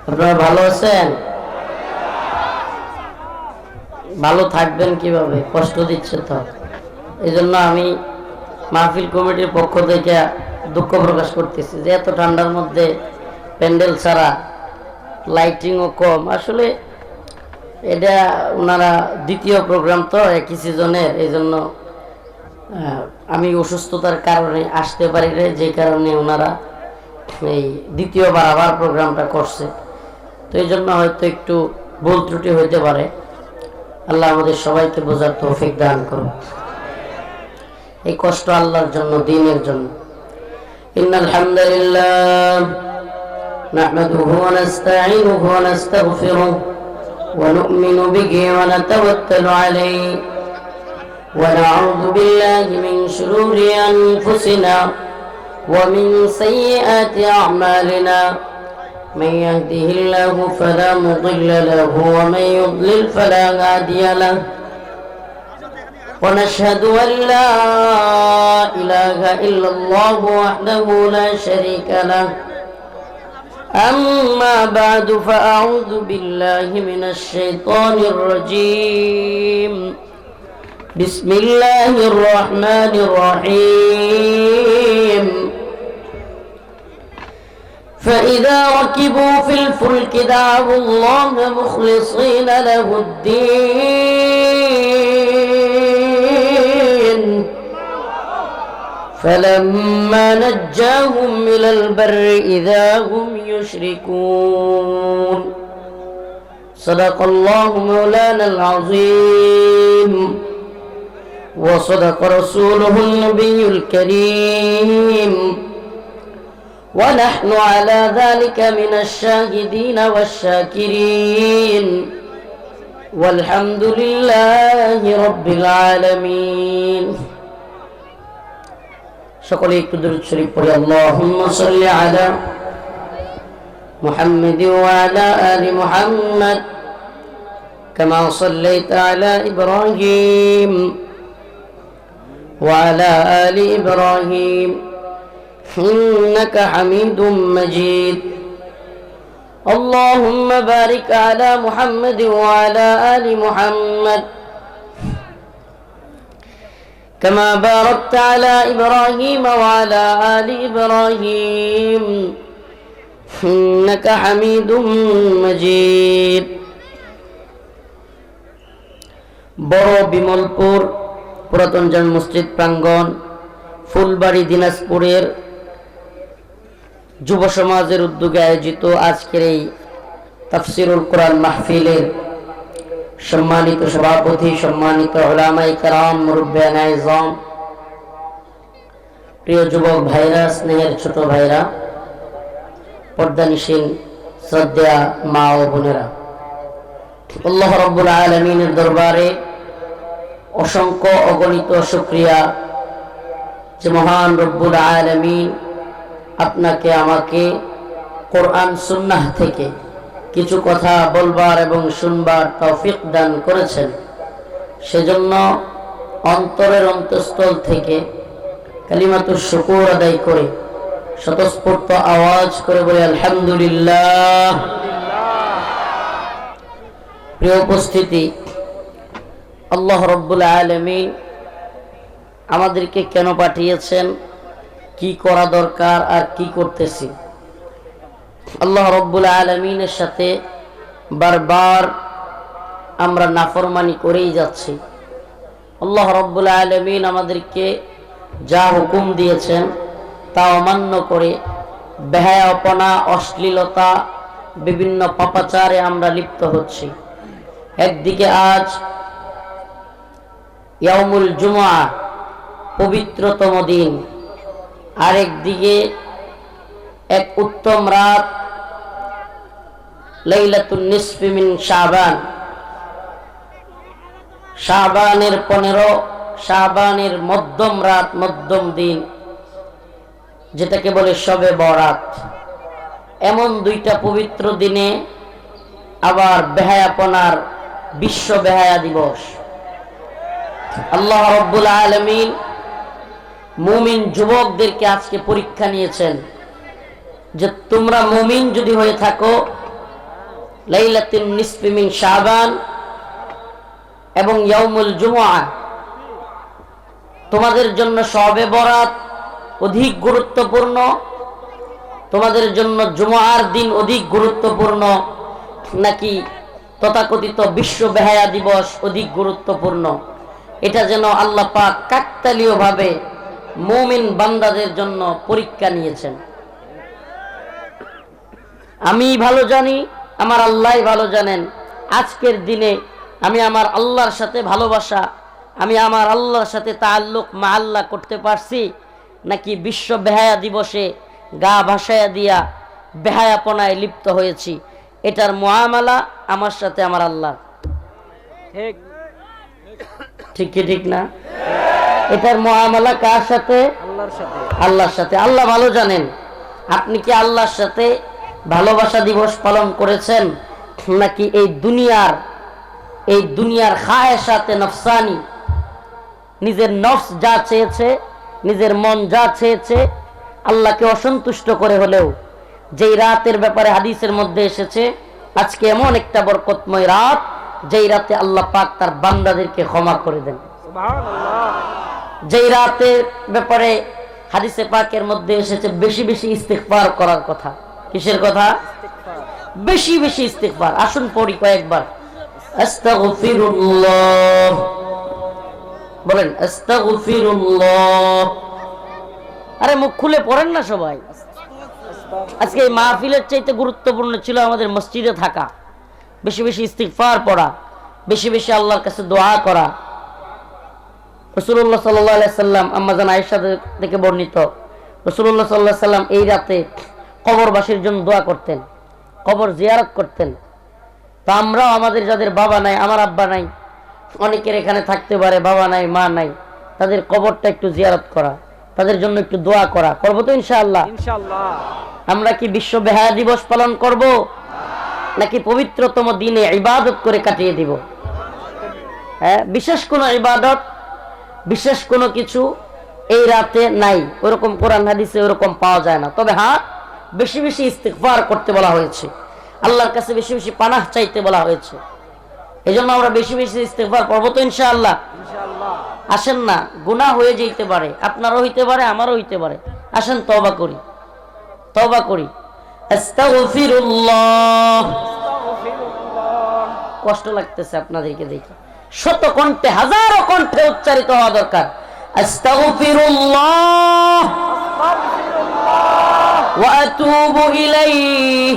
আপনারা ভালো আছেন? ভালো থাকবেন কিভাবে? কষ্ট দিচ্ছে তো। এই জন্য আমি মাহফিল কমিটির পক্ষ থেকে দুঃখ প্রকাশ করতেছি যে এত ঠান্ডার মধ্যে প্যান্ডেল ছাড়া, লাইটিংও কম। আসলে এটা ওনারা দ্বিতীয় প্রোগ্রাম তো একই সিজনের, এই জন্য আমি অসুস্থতার কারণে আসতে পারি না, যে কারণে ওনারা এই দ্বিতীয়বার আবার প্রোগ্রামটা করছে। তো এই জন্য হয়তো একটু ভুল ত্রুটি হইতে পারে। আল্লাহ আমাদের সবাইকে বোঝার তৌফিক দান করুন। এই কষ্ট আল্লাহর জন্য, দ্বীনের জন্য। ইন্নাল হামদুলিল্লাহ নাহমাদুহু ওয়া নাস্তাঈনুহু ওয়া নাস্তাগফিরুহু ওয়া নু'মিনু বিহি ওয়া নাতাওয়াক্কালু আলাইহি ওয়া না'উযু বিল্লাহি মিন শুরুরি আনফুসিনা ওয়া মিন সাইয়্যাতি আ'মালিনা من يهده الله فلا مضل له ومن يضلل فلا هادي له ونشهد أن لا إله إلا الله وحده لا شريك له أما بعد فأعوذ بالله من الشيطان الرجيم بسم الله الرحمن الرحيم فإذا ركبوا في الفلك دعوا الله مخلصين له الدين فلما نجاهم إلى البر إذا هم يشركون صدق الله مولانا العظيم وصدق رسوله النبي الكريم ونحن على ذلك من الشاهدين والشاكرين والحمد لله رب العالمين সকলে একটু দরুদ শরীফ পড়ি। আল্লাহুম্মা সাল্লি আলা মুহাম্মাদ ওয়া আলা আলি মুহাম্মাদ কামা সাল্লাইতা আলা ইব্রাহিম ওয়া আলা আলি ইব্রাহিম إنك حميد مجيد اللهم بارك على محمد وعلى آل محمد كما باركت على إبراهيم وعلى آل إبراهيم إنك حميد مجيد বড় বিমলপুর পুরাতন জামে মসজিদ প্রাঙ্গণ, ফুলবাড়ি, দিনাজপুরের যুব সমাজের উদ্যোগে আয়োজিত আজকের এই তাফসিরুল কোরআন মাহফিলের সম্মানিত সভাপতি, সম্মানিত উলামায়ে কেরাম, মুরব্বিয়ান আযম, প্রিয় যুবক ভাইরা, স্নেহের ছোট ভাইরা, পর্দানিশীন শ্রদ্ধেয়া মা ও বোনেরা, আল্লাহ রাব্বুল আলামিনের দরবারে অসংখ্য অগণিত শুকরিয়া যে মহান রব্বুল আলামিন আপনাকে আমাকে কোরআন সুন্নাহ থেকে কিছু কথা বলবার এবং শুনবার তৌফিক দান করেছেন। সেজন্য অন্তরের অন্তঃস্থল থেকে কালিমাতুশ শুকর আদায় করে স্বতঃস্ফূর্ত আওয়াজ করে বলে আলহামদুলিল্লাহ। প্রিয় উপস্থিতি, আল্লাহ রব্বুল আলামিন আমাদেরকে কেন পাঠিয়েছেন, কি করা দরকার আর কি করতেছি, আল্লাহ রব্বুল আলামিনের সাথে বারবার আমরা নাফরমানি করেই যাচ্ছি। আল্লাহ রব্বুল আলামিন আমাদেরকে যা হুকুম দিয়েছেন তা অমান্য করে বেহায়াপনা, অশ্লীলতা, বিভিন্ন পাপাচারে আমরা লিপ্ত হচ্ছি। একদিকে আজ ইয়াউমুল জুমআ, পবিত্রতম দিন, আরেক দিকে এক উত্তম রাত লাইলাতুন নিসফি মিন শাবান, শাবানের 15, শাবানের মধ্যম রাত, মধ্যম দিন, যেটাকে বলে শবে বরাত। এমন দুইটা পবিত্র দিনে আবার বেহায়াপনার বিশ্ব বেহায়া দিবস। আল্লাহ রাব্বুল আলামিন মুমিন যুবকদেরকে আজকে পরীক্ষা নিয়েছেন যে তোমরা মুমিন যদি হয়ে থাকো লাইলাতুন নিসফি মিন শাবান এবং ইয়াউমুল জুমআ, তোমাদের জন্য শবে বরাত অধিক গুরুত্বপূর্ণ, তোমাদের জন্য জুমআর দিন অধিক গুরুত্বপূর্ণ, নাকি তথাকথিত বিশ্ব বেহায়া দিবস অধিক গুরুত্বপূর্ণ? এটা যেন আল্লাহ পাক কাকতালীয়ভাবে মুমিন বান্দাদের জন্য পরীক্ষা নিয়েছেন। আমি ভালো জানি, আমার আল্লাহই ভালো জানেন, আজকের দিনে আমি আমার আল্লাহর সাথে ভালোবাসা, আমি আমার আল্লাহর সাথে তাআল্লুক মা আল্লাহ করতে পারছি, নাকি বিশ্ব বেহায়া দিবসে গা ভাসায়া দিয়া বেহায়াপনায় লিপ্ত হয়েছি। এটার মুআমালা আমার সাথে আমার আল্লাহ। ঠিক ঠিক কি ঠিক না? এটার মুআমালা কার সাথে? আল্লাহর সাথে। আল্লাহর সাথে। আল্লাহ ভালো জানেন। আপনি কি আল্লাহর সাথে ভালোবাসা দিবস পালন করেছেন, নাকি এই দুনিয়ার খায়েশাতে নফসানি, নিজের নফস যা চেয়েছে, নিজের মন যা চেয়েছে, আল্লাহকে অসন্তুষ্ট করে হলেও, যেই রাতের ব্যাপারে হাদিসের মধ্যে এসেছে আজকে এমন একটা বরকতময় রাত, যেই রাতে আল্লাহ পাক তার বান্দাদেরকে ক্ষমা করে দেন। সুবহানাল্লাহ। যেই রাতের ব্যাপারে হাদিসে পাকের মধ্যে এসেছে বেশি বেশি ইস্তিগফার করার কথা। কিসের কথা? বেশি বেশি ইস্তিগফার। আসুন পড়ি কয়েকবার। আস্তাগফিরুল্লাহ, বলেন আস্তাগফিরুল্লাহ। আরে মুখ খুলে পড়েন না সবাই। আজকে এই মাহফিলের চাইতে গুরুত্বপূর্ণ ছিল আমাদের মসজিদে থাকা, বেশি বেশি ইস্তিগফার পড়া, বেশি বেশি আল্লাহর কাছে দোয়া করা। রাসূলুল্লাহ সাল্লাল্লাহু আলাইহি সাল্লাম, আম্মা জান আয়েশা থেকে বর্ণিত, রাসূলুল্লাহ সাল্লাল্লাহু আলাইহি সাল্লাম এই রাতে কবরবাসীর জন্য দোয়া করতেন, কবর জিয়ারত করতেন। তো আমরাও আমাদের যাদের বাবা নাই, আমার আব্বা নাই, অনেকের এখানে থাকতে পারে বাবা নাই মা নাই, তাদের কবরটা একটু জিয়ারত করা, তাদের জন্য একটু দোয়া করা। করবো তো ইনশাআল্লাহ? ইনশাআল্লাহ। আমরা কি বিশ্ব বেহায়া দিবস পালন করব, নাকি পবিত্রতম দিনে ইবাদত করে কাটিয়ে দিব? হ্যাঁ, বিশেষ কোনো ইবাদত, বিশেষ কোনো কিছু এই রাতে নাই, ওরকম কোরআন হাদিসে ওরকম পাওয়া যায় না। তবে হ্যাঁ, বেশি বেশি ইস্তিগফার করতে বলা হয়েছে, আল্লাহর কাছে বেশি বেশি পানাহ চাইতে বলা হয়েছে। এই জন্য আমরা বেশি বেশি ইস্তিগফার করবো তো ইনশাআল্লাহ? ইনশাআল্লাহ। আসেন না, গুনাহ হয়ে যেতে পারে, আপনারও হইতে পারে, আমারও হইতে পারে। আসেন তওবা করি, তওবা করি। আস্তাগফিরুল্লাহ। কষ্ট লাগতেছে আপনাদেরকে দেখে, শত কণ্ঠে হাজারো কণ্ঠে উচ্চারিত হওয়া দরকার। আস্তাগফিরুল্লাহ ওয়া আতুবু ইলাইহি,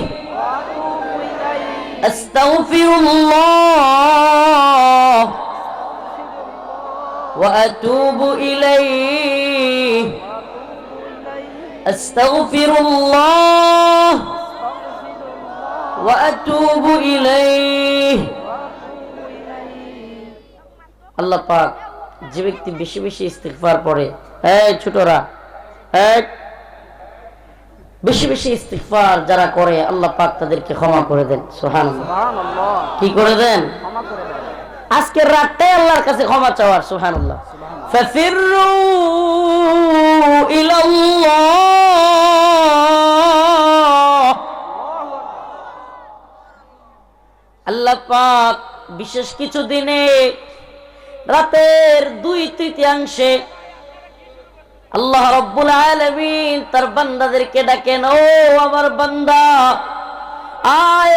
আস্তাগফিরুল্লাহ ওয়া আতুবু ইলাইহি, আস্তাগফিরুল্লাহ ওয়া আতুবু ইলাইহি। আল্লাহ পাক যে ব্যক্তি বেশি বেশি ইস্তিগফার পড়ে, এই ছোটরা, বেশি বেশি ইস্তিগফার যারা করে আল্লাহ পাক তাদেরকে ক্ষমা করে দেন। সুবহানাল্লাহ। কি করে দেন? ক্ষমা করে দেন। আজকের রাতটাই আল্লাহর কাছে ক্ষমা চাওয়ার। সুবহানাল্লাহ। ফাফিরু ইলাল্লাহ। আল্লাহ পাক বিশেষ কিছু দিনে রাতের 2/3 আল্লাহ রাব্বুল আলামিন তার বান্দাদেরকে ডাকেন, ও আমার বান্দা, আয়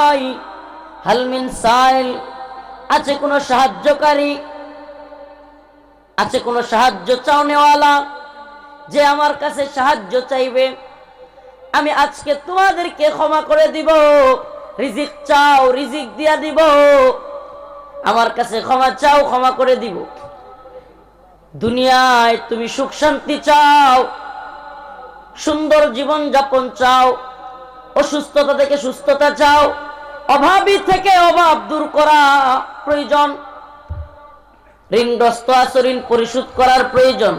আয়, হাল মিন সাইল, আছে কোন সাহায্যকারী, আছে কোন সাহায্য চাওনেওয়ালা যে আমার কাছে সাহায্য চাইবে? আমি আজকে তোমাদেরকে ক্ষমা করে দিব। রিজিক চাও, রিজিক দিয়া দিব। আমার কাছে ক্ষমা চাও, ক্ষমা করে দিব। দুনিয়ায় তুমি সুখ শান্তি চাও, সুন্দর জীবন যাপন চাও, অসুস্থতা থেকে সুস্থতা চাও, অভাবী থেকে অভাব দূর করা প্রয়োজন, ঋণগ্রস্ত আছে ঋণ পরিশোধ করার প্রয়োজন।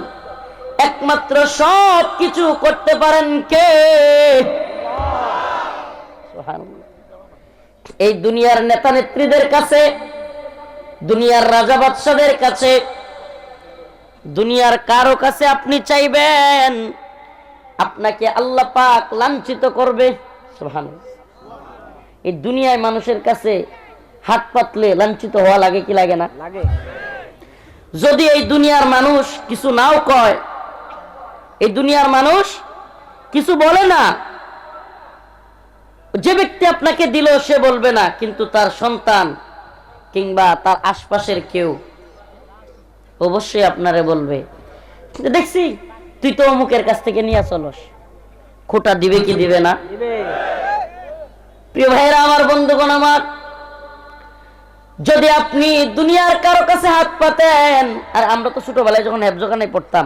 একমাত্র সব কিছু করতে পারেন কে? এই দুনিয়ার নেতা নেত্রীদের কাছে, দুনিয়ার রাজা বাদশাদের কাছে, দুনিয়ার কারো কাছে আপনি চাইবেন, আপনাকে আল্লাহ পাক লাঞ্ছিত করবে। সুবহানাল্লাহ। এই দুনিয়ায় মানুষের কাছে হাত পাতলে লাঞ্ছিত হওয়া লাগে কি লাগে না? লাগে। যদি এই দুনিয়ার মানুষ কিছু নাও কয়, এই দুনিয়ার মানুষ কিছু বলে না, যে ব্যক্তি আপনাকে দিল সে বলবে না, কিন্তু তার সন্তান কিংবা তার আশপাশের কেউ অবশ্যই আপনারে বলবে, দেখছি তুই তো অমুকের কাছ থেকে নিয়ে চলস। খোটা দিবে কি দিবে না? প্রিয় ভাইরা আমার, বন্ধুগণ আমার, যদি আপনি দুনিয়ার কারো কাছে হাত পাতেন, আর আমরা তো ছোটবেলায় যখন হেফজখানায় পড়তাম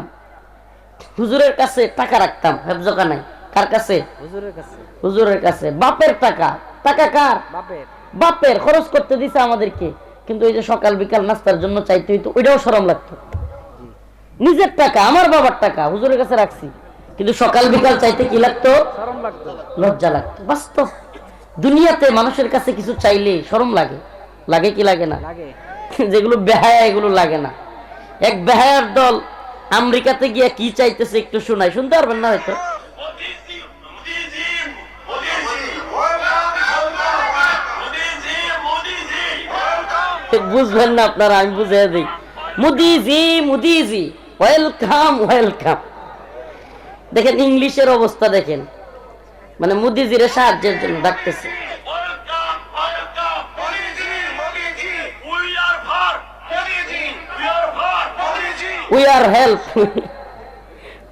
হুজুরের কাছে টাকা রাখতাম, হেফজখানায় কার কাছে? হুজুরের কাছে। হুজুরের কাছে। বাপের টাকা, টাকা কার? বাপের। বাপের, খরচ করতে দিছে আমাদেরকে, কিন্তু ওই যে সকাল বিকাল নাস্তার জন্য চাইতে হইতো, ওইটাও শরম লাগতো। নিজের টাকা, আমার বাবার টাকা হুজুরের কাছে রাখছি, কিন্তু সকাল বিকাল চাইতে কি লাগতো? শরম লাগতো, লজ্জা লাগতো। বাস্তব দুনিয়াতে মানুষের কাছে কিছু চাইলে শরম লাগে, লাগে কি লাগে না? লাগে। যেগুলো বেহায়া এগুলো লাগে না। এক বেহায়ার দল আমেরিকাতে গিয়া কি চাইতেছে একটু শোনাই, শুনতে পারবেন না হয়তো? বুঝবেন না আপনারা, আমি বুঝিয়ে দিই। মোদিজি মোদিজি ওয়েলকাম ওয়েলকাম। দেখেন ইংলিশের অবস্থা দেখেন, মানে মোদিজিরে সাহায্যের জন্য ডাকতেছে। We are help.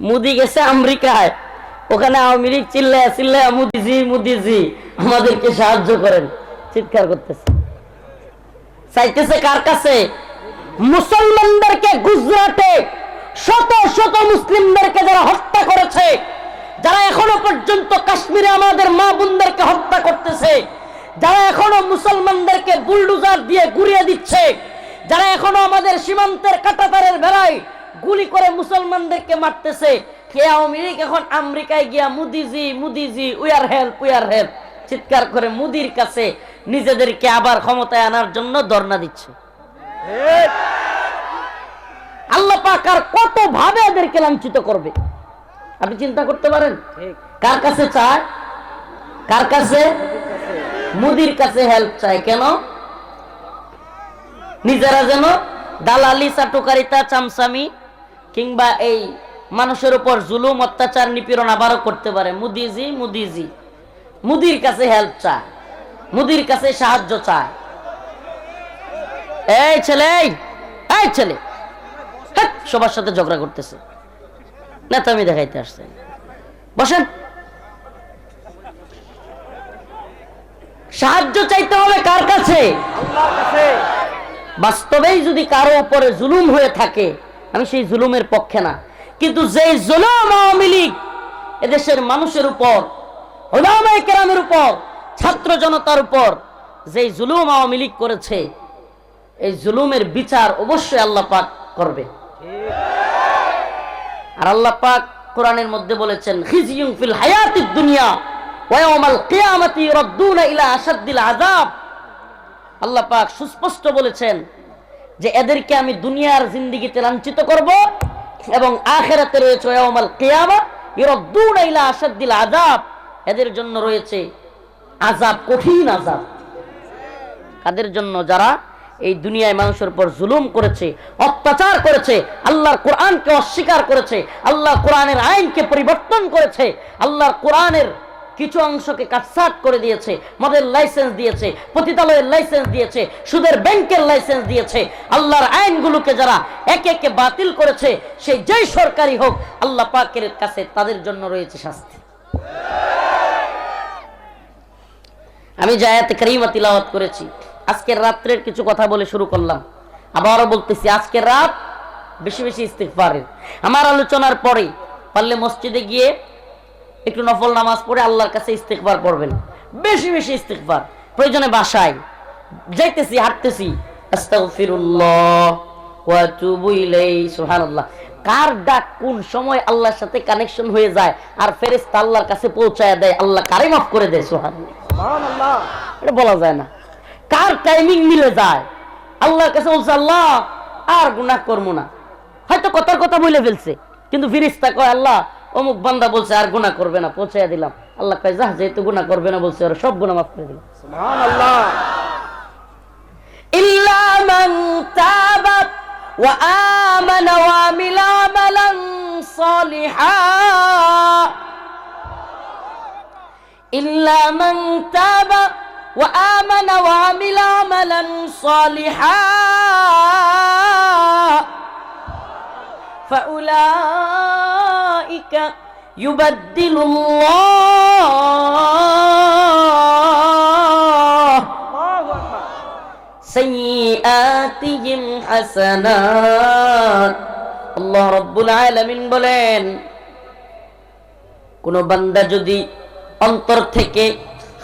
মোদি গেছে আমেরিকায়, ওখানে আওয়ামী লীগ চিল্লায় চিল্লায় মোদিজি মোদিজি আমাদেরকে সাহায্য করেন চিৎকার করতেছে। চাইতেছে কার কাছে? মুসলমানদেরকে গুজরাটে শত শত মুসলিমদেরকে যারা হত্যা করেছে, যারা এখনো পর্যন্ত কাশ্মীরে আমাদের মা বোনদেরকে হত্যা করতেছে, যারা এখনো মুসলমানদেরকে বুলডোজার দিয়ে গুড়িয়ে দিচ্ছে, যারা এখনো আমাদের সীমান্তের কাঁটাতারের বেড়ায় গুলি করে মুসলমানদেরকে মারতেছে, কে আওয়ামী লীগ এখন আমেরিকায় গিয়া মোদিজি মোদিজি we are help we are help চিৎকার করে মোদির কাছে নিজেদেরকে আবার ক্ষমতায় আনার জন্য ধর্ণা দিচ্ছে। আল্লাহ পাক আর কত ভাবে এদেরকে লাঞ্ছিত করবে আপনি চিন্তা করতে পারেন? কার কাছে চায়? কার কাছে? মোদির কাছে হেল্প চায়। কেন? নিজেরা যেন দালালি, চাটুকারিতা, চামচামি কিংবা এই মানুষের উপর জুলুম, অত্যাচার, নিপীড়ন আবারও করতে পারে। মোদিজি মোদিজি মোদির কাছে হেল্প চায়, মোদির কাছে সাহায্য চায়। এই ছেলে, এই ছেলে সবার সাথে ঝগড়া করতেছে, নেতামি দেখাইতে আসছে। বসেন। সাহায্য চাইতে হবে কার কাছে? আল্লাহর কাছে। বাস্তবেই যদি কারো উপরে জুলুম হয়ে থাকে, আমি সেই জুলুমের পক্ষে না, কিন্তু যেই জুলুম আওয়ামী লীগ এদেশের মানুষের উপর, উলামায়ে কেরামের উপর, ছাত্র জনতার উপর যেই জুলুম আওয়ামী লীগ করেছে, এই জুলুমের বিচার অবশ্যই আল্লাহ পাক করবে। আর আল্লাহ পাক কোরআনের মধ্যে বলেছেন, খিজিয়ুন ফিল হায়াতিদ দুনিয়া ওয়া ইয়াউমাল কিয়ামাতি ইউরাদ্দুনা ইলা আশাদ্দিল আযাব। আল্লাহ পাক সুস্পষ্ট বলেছেন যে এদেরকে আমি দুনিয়ার জিন্দেগিতে লাঞ্ছিত করব, এবং আখিরাতে রয়েছে ওয়া ইয়াউমাল কিয়ামা ইউরাদ্দুনা ইলা আশাদ্দিল আযাব, এদের জন্য রয়েছে আযাব, কঠিন আযাব। কাদের জন্য? যারা এই দুনিয়ায় মানুষের উপর জুলুম করেছে, অত্যাচার করেছে, আল্লাহর কোরআনকে অস্বীকার করেছে, আল্লাহ কোরআনের আইনকে পরিবর্তন করেছে, আল্লাহর কোরআনের কিছু অংশকে কাটছাঁট করে দিয়েছে, মদের লাইসেন্স দিয়েছে, পতিতালয়ের লাইসেন্স দিয়েছে, সুদের ব্যাংকের লাইসেন্স দিয়েছে। আল্লাহর আইনগুলোকে যারা একে একে বাতিল করেছে, সেই যেই সরকারি হোক, আল্লাহ পাকের কাছে তাদের জন্য রয়েছে শাস্তি। আমি যে আয়াতে কারিমা তিলাওয়াত করেছি, আজকের রাত্রের কিছু কথা বলে শুরু করলাম, আবারও বলতেছি, আজকের রাত বেশি বেশি ইস্তিগফারের। আমার আলোচনার পরে পারলে মসজিদে গিয়ে একটু নফল নামাজ পড়ে আল্লাহর কাছে ইস্তিগফার করবেন, বেশি বেশি ইস্তিগফার। প্রয়োজনে বাসায় যাইতেছি, হাঁটতেছি, আস্তাগফিরুল্লাহ ওয়া আতুবু ইলাইহি, সুবহানাল্লাহ। কার ডাক কোন সময় আল্লাহর সাথে কানেকশন হয়ে যায় আর ফেরেশতা আল্লাহর কাছে পৌঁছায় দেয়, আল্লাহ কারে মাফ করে দেয়, সুবহানাল্লাহ। এটা বলা যায় না, কার টাইমিং মিলে যায়। আল্লাহর কাছে বলছে, আল্লাহ আর গুনাহ করবো না, হয়তো কথার কথা বলে ফেলছে, কিন্তু ফেরেশতা কয়, আল্লাহ অমুক বান্দা বলছে আর গুনাহ করবে না, পৌঁছাইয়া দিলাম। আল্লাহ কয় যা, যেহেতু গুনাহ করবে না বলছে, ওরা সব গুনাহ মাফ করে দিলাম। সুবহানাল্লাহ। ইল্লা মান তাবা ওয়া আমানা ওয়া আমিলা আমালান সালিহা, ইল্লা মান তাবা ওয়া আমানা ওয়া আমিলা আমালান সালিহা ফাউলাইকা ইউবাদদিলুল্লাহ সাইয়্যাতিহিম হাসানাত। আল্লাহ রাব্বুল আলামিন বলেন, কোন বান্দা যদি অন্তর থেকে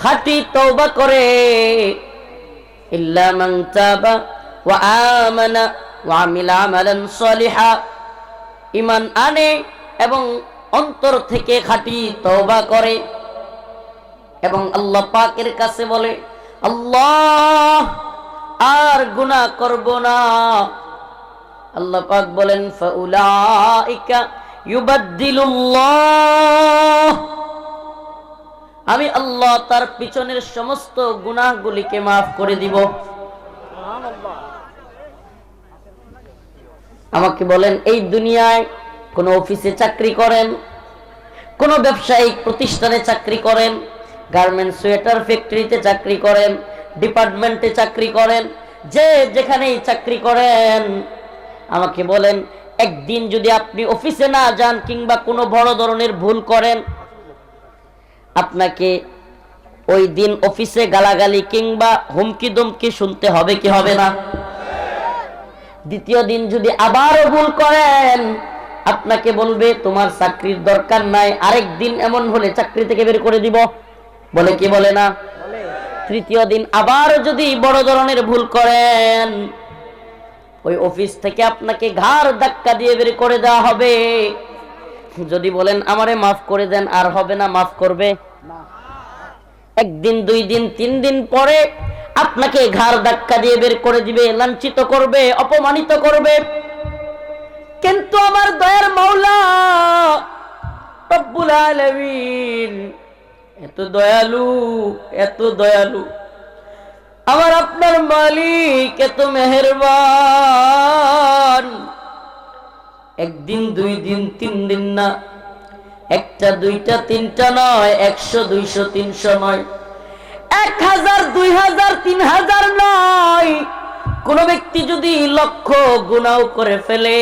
খাঁটি তওবা করে, ইল্লা মান তাবা ওয়া আমানা ওয়া আমিলা আমালান সালিহা, ঈমান আনে এবং অন্তর থেকে খাঁটি তওবা করে এবং আল্লাহ পাকের কাছে বলে আল্লাহ আর গুনাহ করব না, আল্লাহ পাক বলেন ফাউলাইকা ইউবাদদিলুল্লাহ, আমি আল্লাহ তার পিছনের সমস্ত গুনাহগুলিকে মাফ করে দিব। আমাকে বলেন, এই দুনিয়ায় কোন অফিসে চাকরি করেন, কোন ব্যবসায়িক প্রতিষ্ঠানে চাকরি করেন, গার্মেন্টস সোয়েটার ফ্যাক্টরিতে চাকরি করেন, ডিপার্টমেন্টে চাকরি করেন, যে যেখানেই চাকরি করেন, আমাকে বলেন একদিন যদি আপনি অফিসে না যান কিংবা কোনো বড় ধরনের ভুল করেন, আপনাকে ওই দিন অফিসে গালাগালি কিংবা হুমকি দমকি শুনতে হবে কি হবে না? দ্বিতীয় দিন যদি আবারও ভুল করেন, আপনাকে বলবে তোমার চাকরির দরকার নাই, আরেক দিন এমন হলে চাকরি থেকে বের করে দিব, বলে কি বলে না? তৃতীয় দিন আবার যদি বড় ধরনের ভুল করেন, ওই অফিস থেকে আপনাকে ঘাড় ধাক্কা দিয়ে বের করে দেওয়া হবে। যদি বলেন আমারে মাফ করে দেন, আর হবে না, মাফ করবে? একদিন, দুই দিন, তিন দিন পরে আপনাকে ঘাড় ধাক্কা দিয়ে বের করে দিবে, লাঞ্ছিত করবে, অপমানিত করবে। কিন্তু আমার দয়ার মাওলা রব্বুল আলামিন এত দয়ালু, এত দয়ালু, আমার আপনার মালিক এত মেহেরবান। একদিন, দুই দিন, তিন দিন না, একটা, দুইটা, তিনটা নয়, 100, 200, 300 নয়, 1000, 2000, 3000 নয়, কোন ব্যক্তি যদি লক্ষ গুনাহ করে ফেলে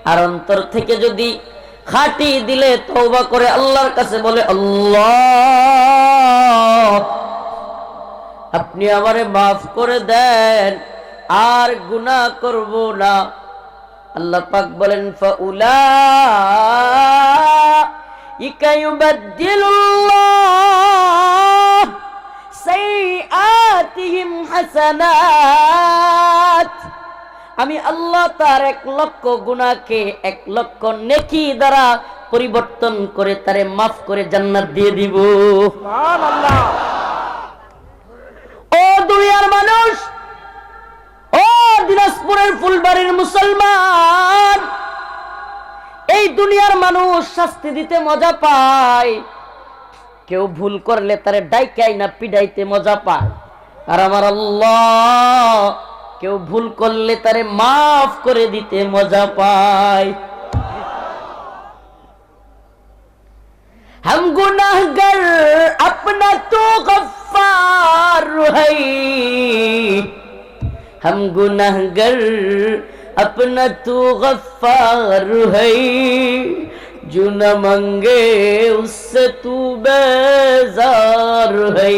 আর অন্তর থেকে যদি খাঁটি দিলে তওবা করে আল্লাহর কাছে বলে আল্লাহ আপনি আমারে মাফ করে দেন, আর গুনাহ করব না, আল্লাহ পাক বলেন ফাউলাইকা ইউবাদদিলুল্লাহ সাইয়্যাতিহিম হাসানাত, আমি আল্লাহ তার 1,00,000 গুনাহকে 1,00,000 নেকি দ্বারা পরিবর্তন করে তারে মাফ করে জান্নাত দিয়ে দিব। সুবহানাল্লাহ। ও দুনিয়ার মানুষ, ও দিনাজপুরের ফুলবাড়ির মুসলমান, এই দুনিয়ার মানুষ শাস্তি দিতে মজা পায়, কেউ ভুল করলে তারে ডাইকাই না পিডাইতে মজা পায়, আর আমার আল্লাহ কেউ ভুল করলে তারে মাফ করে দিতে মজা পায়। हम गुनाहगार अपना तो गफ्फार है, हम गुनाहगार अपना तो गफ्फार है, जो न मांगे उससे तू बेजार है।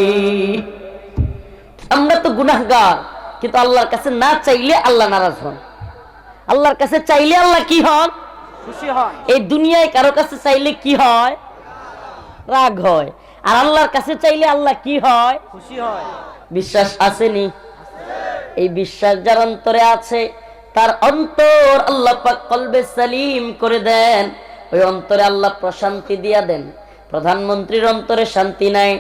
আমরা তো গুনাহগার, কিন্তু আল্লাহর কাছে না চাইলে আল্লাহ নারাজ হন, আল্লাহর কাছে চাইলে আল্লাহ কি হন? খুশি হন। এই দুনিয়ায় কারো কাছে চাইলে কি হয়? রাগ হয়। আর আল্লাহর কাছে চাইলে আল্লাহ কি হয়? খুশি হয়। বিশ্বাস আসেনি? এই বিশ্বাস যার অন্তরে আছে, তার অন্তর আল্লাহ পাক কলবে সালিম করে দেন, ওই অন্তরে আল্লাহ প্রশান্তি দিয়া দেন। প্রধানমন্ত্রীর অন্তরে শান্তি নাই,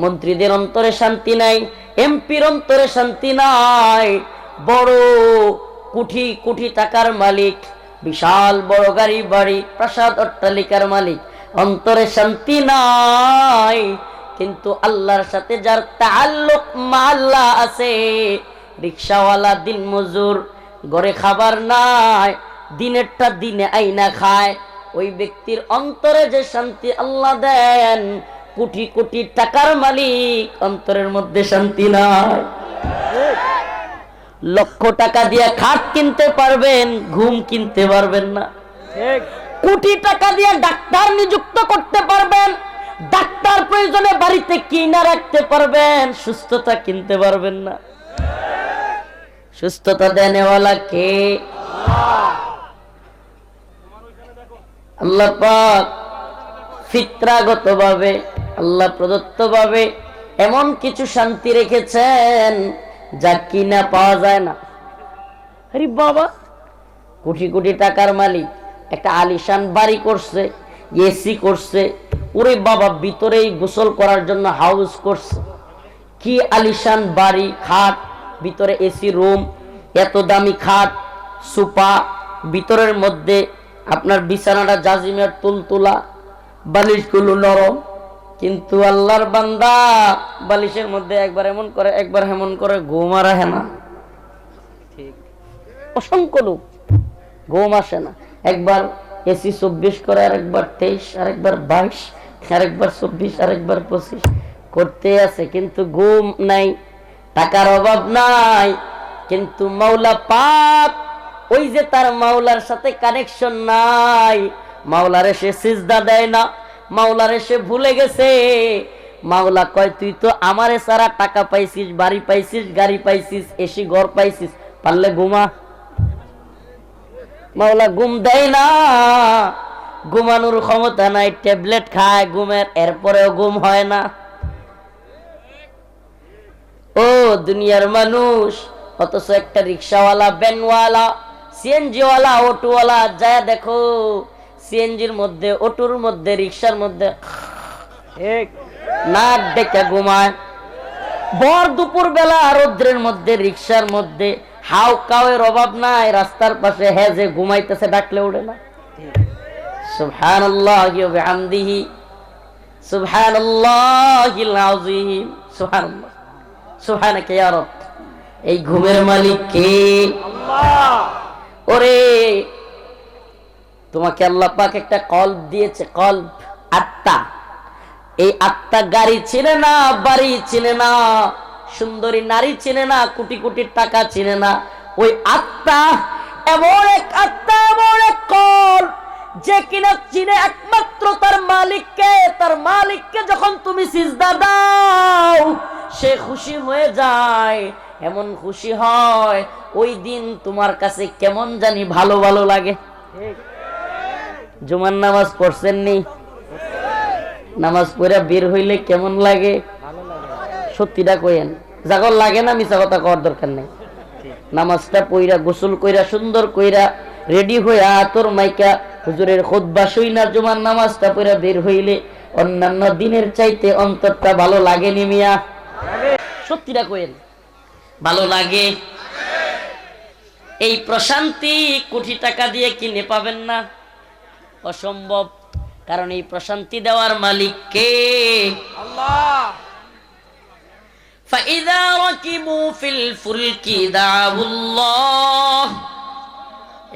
মন্ত্রীদের অন্তরে শান্তি নাই, এমপির অন্তরে শান্তি নাই, বড় কোটি কোটি টাকার মালিক বিশাল বড় গাড়ি বাড়ি প্রাসাদ অট্টালিকার মালিক, অন্তরে শান্তি নাই। কিন্তু আল্লাহর সাথে যার তাআল্লুক মা আল্লাহ আছে, রিকশাওয়ালা দিন মজুর, ঘরে খাবার নাই, দিনেরটা দিনে আইনা খায়, ওই ব্যক্তির অন্তরে যে শান্তি আল্লাহ দেন, কোটি কোটি টাকার মালিক অন্তরের মধ্যে শান্তি নাই। লক্ষ টাকা দিয়ে খাট কিনতে পারবেন, ঘুম কিনতে পারবেন না। ঠিক। কোটি টাকা দিয়ে ডাক্তার নিযুক্ত করতে পারবেন, ডাক্তার প্রয়োজনে বাড়িতে কিনা রাখতে পারবেন, সুস্থতা কিনতে পারবেন না। সুস্থতা দেনেওয়ালা কে? আল্লাহ পাক ফিতরাগতভাবে, আল্লাহ প্রদত্তভাবে এমন কিছু শান্তি রেখেছেন যা কিনা পাওয়া যায় না। আরে বাবা, কোটি কোটি টাকার মালিক একটা আলিশান বাড়ি করছে, এসি করছে, ওরে বাবা ভিতরেই গোসল করার জন্য হাউস করছে। কি আলিশান বাড়ি, খাট, ভিতরে এসি রুম, এত দামি খাট, সোফা, ভিতরের মধ্যে আপনার বিছানাটা জাজিমের তুলতুলা, বালিশগুলো নরম। কিন্তু আল্লাহর বান্দা বালিশের মধ্যে একবার এমন করে একবার হেমন করে, ঘুম আর আসে না। ঠিক। অসংখ্য লোক ঘুম আসে না। একবার এসি 24 করে, আরেকবার 23, আরেকবার 22, আরেকবার 24, আরেকবার 25 করতে আছে, কিন্তু ঘুম নাই, টাকার অভাব নাই। কিন্তু মাওলা পাক, ওই যে তার মাওলার সাথে কানেকশন নাই, মাওলারে সে সিজদা দেয় না, মাওলারে সে ভুলে গেছে। মাওলা কয়, তুই তো আমারে সারা টাকা পাইছিস, বাড়ি পাইছিস, গাড়ি পাইছিস, এসি ঘর পাইছিস, পারলে ঘুমা। মাওলা ঘুম দেয় না, ঘুমানোর ক্ষমতা নাই, ট্যাবলেট খায় ঘুমের, এরপরেও ঘুম হয় না। ও দুনিয়ার মানুষ, অথচ একটা রিক্সাওয়ালা, ভ্যানওয়ালা, সিএনজিওয়ালা, অটোওয়ালা যায় দেখো, সিএনজির মধ্যে, অটোর মধ্যে, রিক্সার মধ্যে ঠিক। নাক ডেকে ঘুমায়। ভর দুপুর বেলা রৌদ্রের মধ্যে, রিক্সার মধ্যে, হাউ কাউয়ের অভাব নাই, রাস্তার পাশে হেজে ঘুমাইতেছে, ডাকলে উঠে না। সুবহানাল্লাহি ওয়া বিহামদিহি, সুবহানাল্লাহিল আযীম, সুবহানাল্লাহ, সুবহানাকা ইয়া রব। এই ঘুমের মালিক কে? আল্লাহ। ওরে, তোমাকে আল্লাহ পাক একটা কলব দিয়েছে, কলব, আত্মা। এই আত্মা গাড়ি চিনে না, বাড়ি চিনে না, সুন্দরী নারী চিনে না, কোটি কোটি টাকা চিনে না। ওই আত্মা এমন এক আত্মা, এমন এক কল, যে কিনা চিনে একমাত্র তার মালিককে। তার মালিককে যখন তুমি সিজদা দাও, সে খুশি হয়ে যায়। এমন খুশি হয়, ওই দিন তোমার কাছে কেমন জানি ভালো ভালো লাগে। ঠিক। জুমার নামাজ পড়ছেন নি? নামাজ পড়ে বের হইলে কেমন লাগে? ভালো লাগে। সত্যিটা কইেন, জাগর লাগে না, মিছা কথা কওয়ার দরকার নেই। নামাজটা পইরা, গোসল কইরা, সুন্দর কইরা রেডি হয়ে আতর মাইকা হুজুরের খুতবা শুইনা জুমার নামাজটা পইরা বের হইলে অন্যান্য দিনের চাইতে অন্তরটা ভালো লাগে নি মিয়া? সত্যিটা কইেন, ভালো লাগে। এই প্রশান্তি কোটি টাকা দিয়ে কিনে পাবেন না, অসম্ভব। কারণ এই প্রশান্তি দেওয়ার মালিক কে? আল্লাহ। فإذا ركبوا في الفلك دعوا الله।